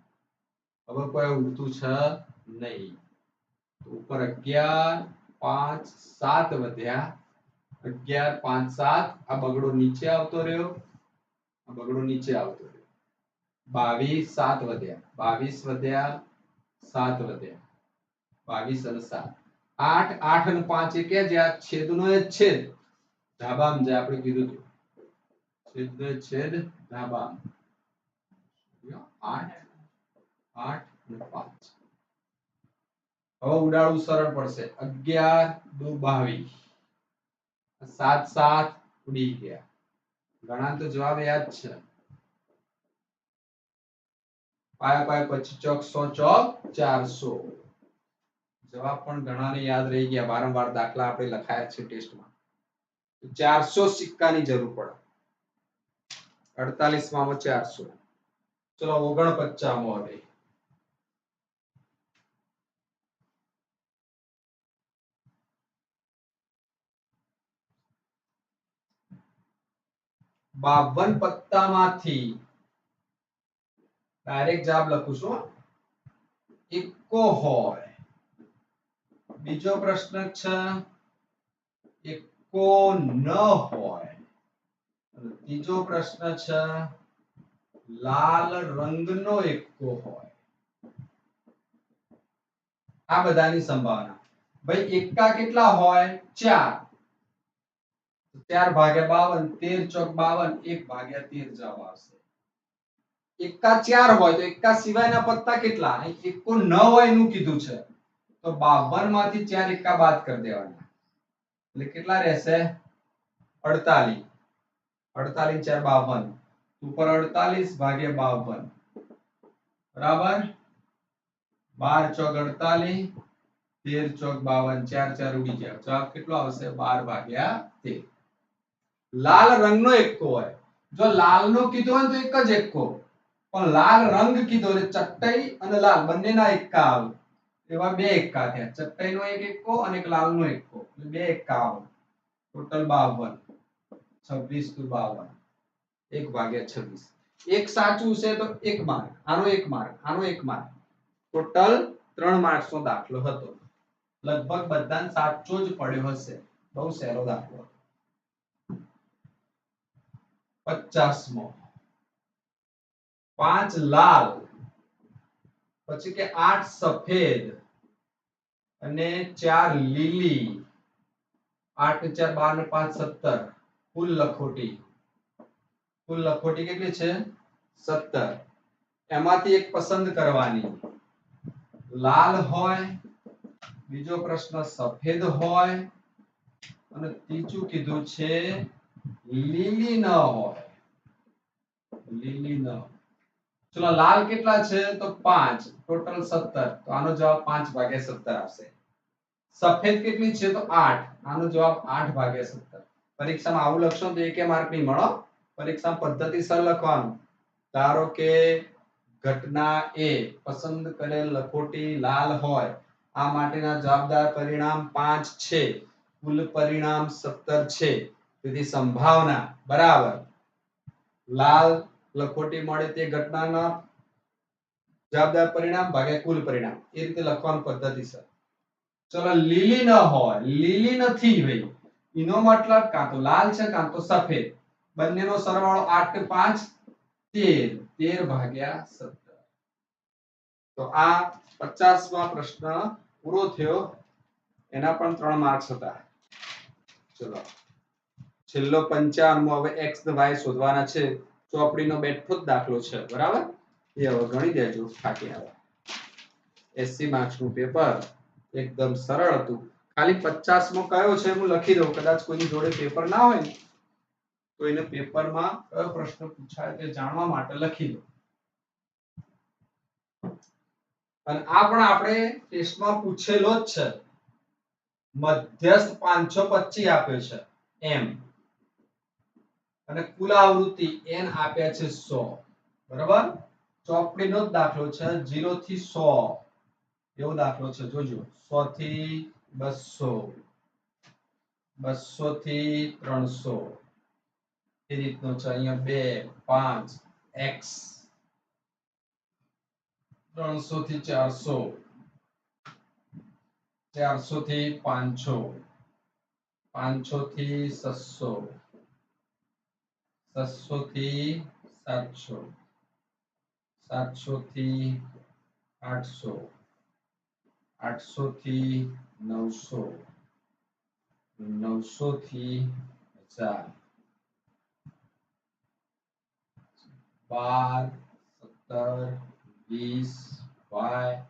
હવે કોઈ ઉડતું છે નહીં તો ઉપર 11 5 7 વધ્યા 11 5 7 આ બગડો નીચે આવતો રહ્યો આ બગડો નીચે આવતો રહ્યો 22 7 વધ્યા 22 વધ્યા 7 વધ્યા 22 અને 7 8 8 અને 5 એ કે જે આ છેદનો એ છેદ ધાબામાં જે આપણે કીધું હતું છેદનો છેદ ધાબામાં 8 8 અને 5 હવે ઉડાડવું સરળ પડશે 11 2 22 7 7 ઉડી ગયા ગણા તો જવાબ યાદ છે પાયા પાયા પછી ચોક 100 ચોક 400 જવાબ પણ ઘણાને યાદ રહી ગયા વારંવાર દાખલા આપણે લખાયા છે ટેસ્ટમાં 400 સિક્કાની જરૂર પડે 48 માં 400 ચલો 49 માં હવે 52 પત્તામાંથી ડાયરેક્ટ જવાબ લખું છું એકો હોય બીજો પ્રશ્ન છે એકો ન હોય અને ત્રીજો પ્રશ્ન છે લાલ રંગનો એકો હોય આ બધાની સંભાવના ભાઈ એકા કેટલા હોય 4 4 ભાગ્યા 52 13 ચોક 52 1 ભાગ્યા 13 જવાબ આવશે એકા 4 હોય તો એકા સિવાયના પત્તા કેટલા એકો ન હોય એનું કીધું છે તો 52 માંથી 4 એકા બાદ કરી દેવાના એટલે કેટલા રહેશે 48 48 4 52 ઉપર 48 ભાગ્યા 52 બરાબર 12 ચોક 48 13 ચોક 52 4 4 ઉડી ગયા જવાબ કેટલો આવશે 12 ભાગ્યા 13 લાલ રંગનો એકો હોય જો લાલનો કીધો હોય તો એક જ એકો પણ લાલ રંગ કીધો એટલે ચટ્ટાઈ અને લાલ બંનેના એકા આવે એવા બે એકા થયા ચટ્ટાઈનો એક એકો અને એક લાલનો એકો એટલે બે એકા આવે ટોટલ 52 26 * 52 1 ભાગ્યા 26 એક સાચું છે તો 1 માર્ક આનો 1 માર્ક આનો 1 માર્ક ટોટલ 3 માર્ક્સનો દાખલો હતો લગભગ બધાને સાચો જ પડ્યો હશે બહુ સહેલો દાખલો 50મો 5 લાલ પછી કે 8 સફેદ અને 4 લીલી 8 4 12 ને 5 17 કુલ લખોટી કેટલી છે 17 એમાંથી એક પસંદ કરવાની લાલ હોય બીજો પ્રશ્ન સફેદ હોય અને ત્રીજું કીધું છે લીલી ન હોય ચલો લાલ કેટલા છે તો 5 ટોટલ 17 તો આનો જવાબ 5 ભાગ્યા 17 આવશે સફેદ કેટલી છે તો 8. આનો જવાબ 8 ભાગ્યા 17. પરીક્ષામાં આવું લખશો તો એકે માર્ક નહીં મળો. પરીક્ષામાં પદ્ધતિસર લખવાનું. ધારો કે ઘટના એ પસંદ કરેલ લખોટી લાલ હોય, આ માટેના જવાબદાર પરિણામ 5 છે, કુલ પરિણામ 17 છે, તેથી સંભાવના બરાબર લાલ લખોટી મળે તે ઘટનાના જવાબદાર પરિણામ ભાગ્યા કુલ પરિણામ, એ રીતે લખવાનું પદ્ધતિસર. ચલો લીલી ન હોય, લીલી નથી ભાઈ, એનો મતલબ કાં તો લાલ છે કાં તો સફેદ, બંનેનો સરવાળો 8 ને 5 13, 13 ભાગ્યા 17. તો આ 50મા પ્રશ્ન પૂરો થયો. એના પણ 3 માર્ક્સ હતા. ચલો છેલ્લો 55મો. હવે x ને y શોધવાના છે. ચોપડીનો બેઠો જ દાખલો છે, બરાબર? એ હવે ગણી દેજો થાકી આવે. 80 માર્ક્સનું પેપર એકદમ સરળ હતું. ખાલી 50મો કયો છે હું લખી દઉં, કદાચ કોઈની જોડે પેપર ના હોય ને તો એને પેપરમાં કયો પ્રશ્ન પૂછાય તે જાણવા માટે લખી દો. અને આ પણ આપણે ટેસ્ટમાં પૂછેલો જ છે. મધ્યસ્થ 525 આપ્યો છે m, અને કુલ આવૃત્તિ n આપ્યા છે 100. બરાબર? ચોપડીનો જ દાખલો છે. 0 થી 100 એવો દાખલો છે, જોજો. 100 થી 200, 200 થી 300 એ રીતનો છે. અહીંયા 2 5 x, 300 થી 400, 400 થી 500, 500 થી 600, 600 થી 700, 700 થી 800, 800 થી 900, 900 થી 1000, 12 17 20 y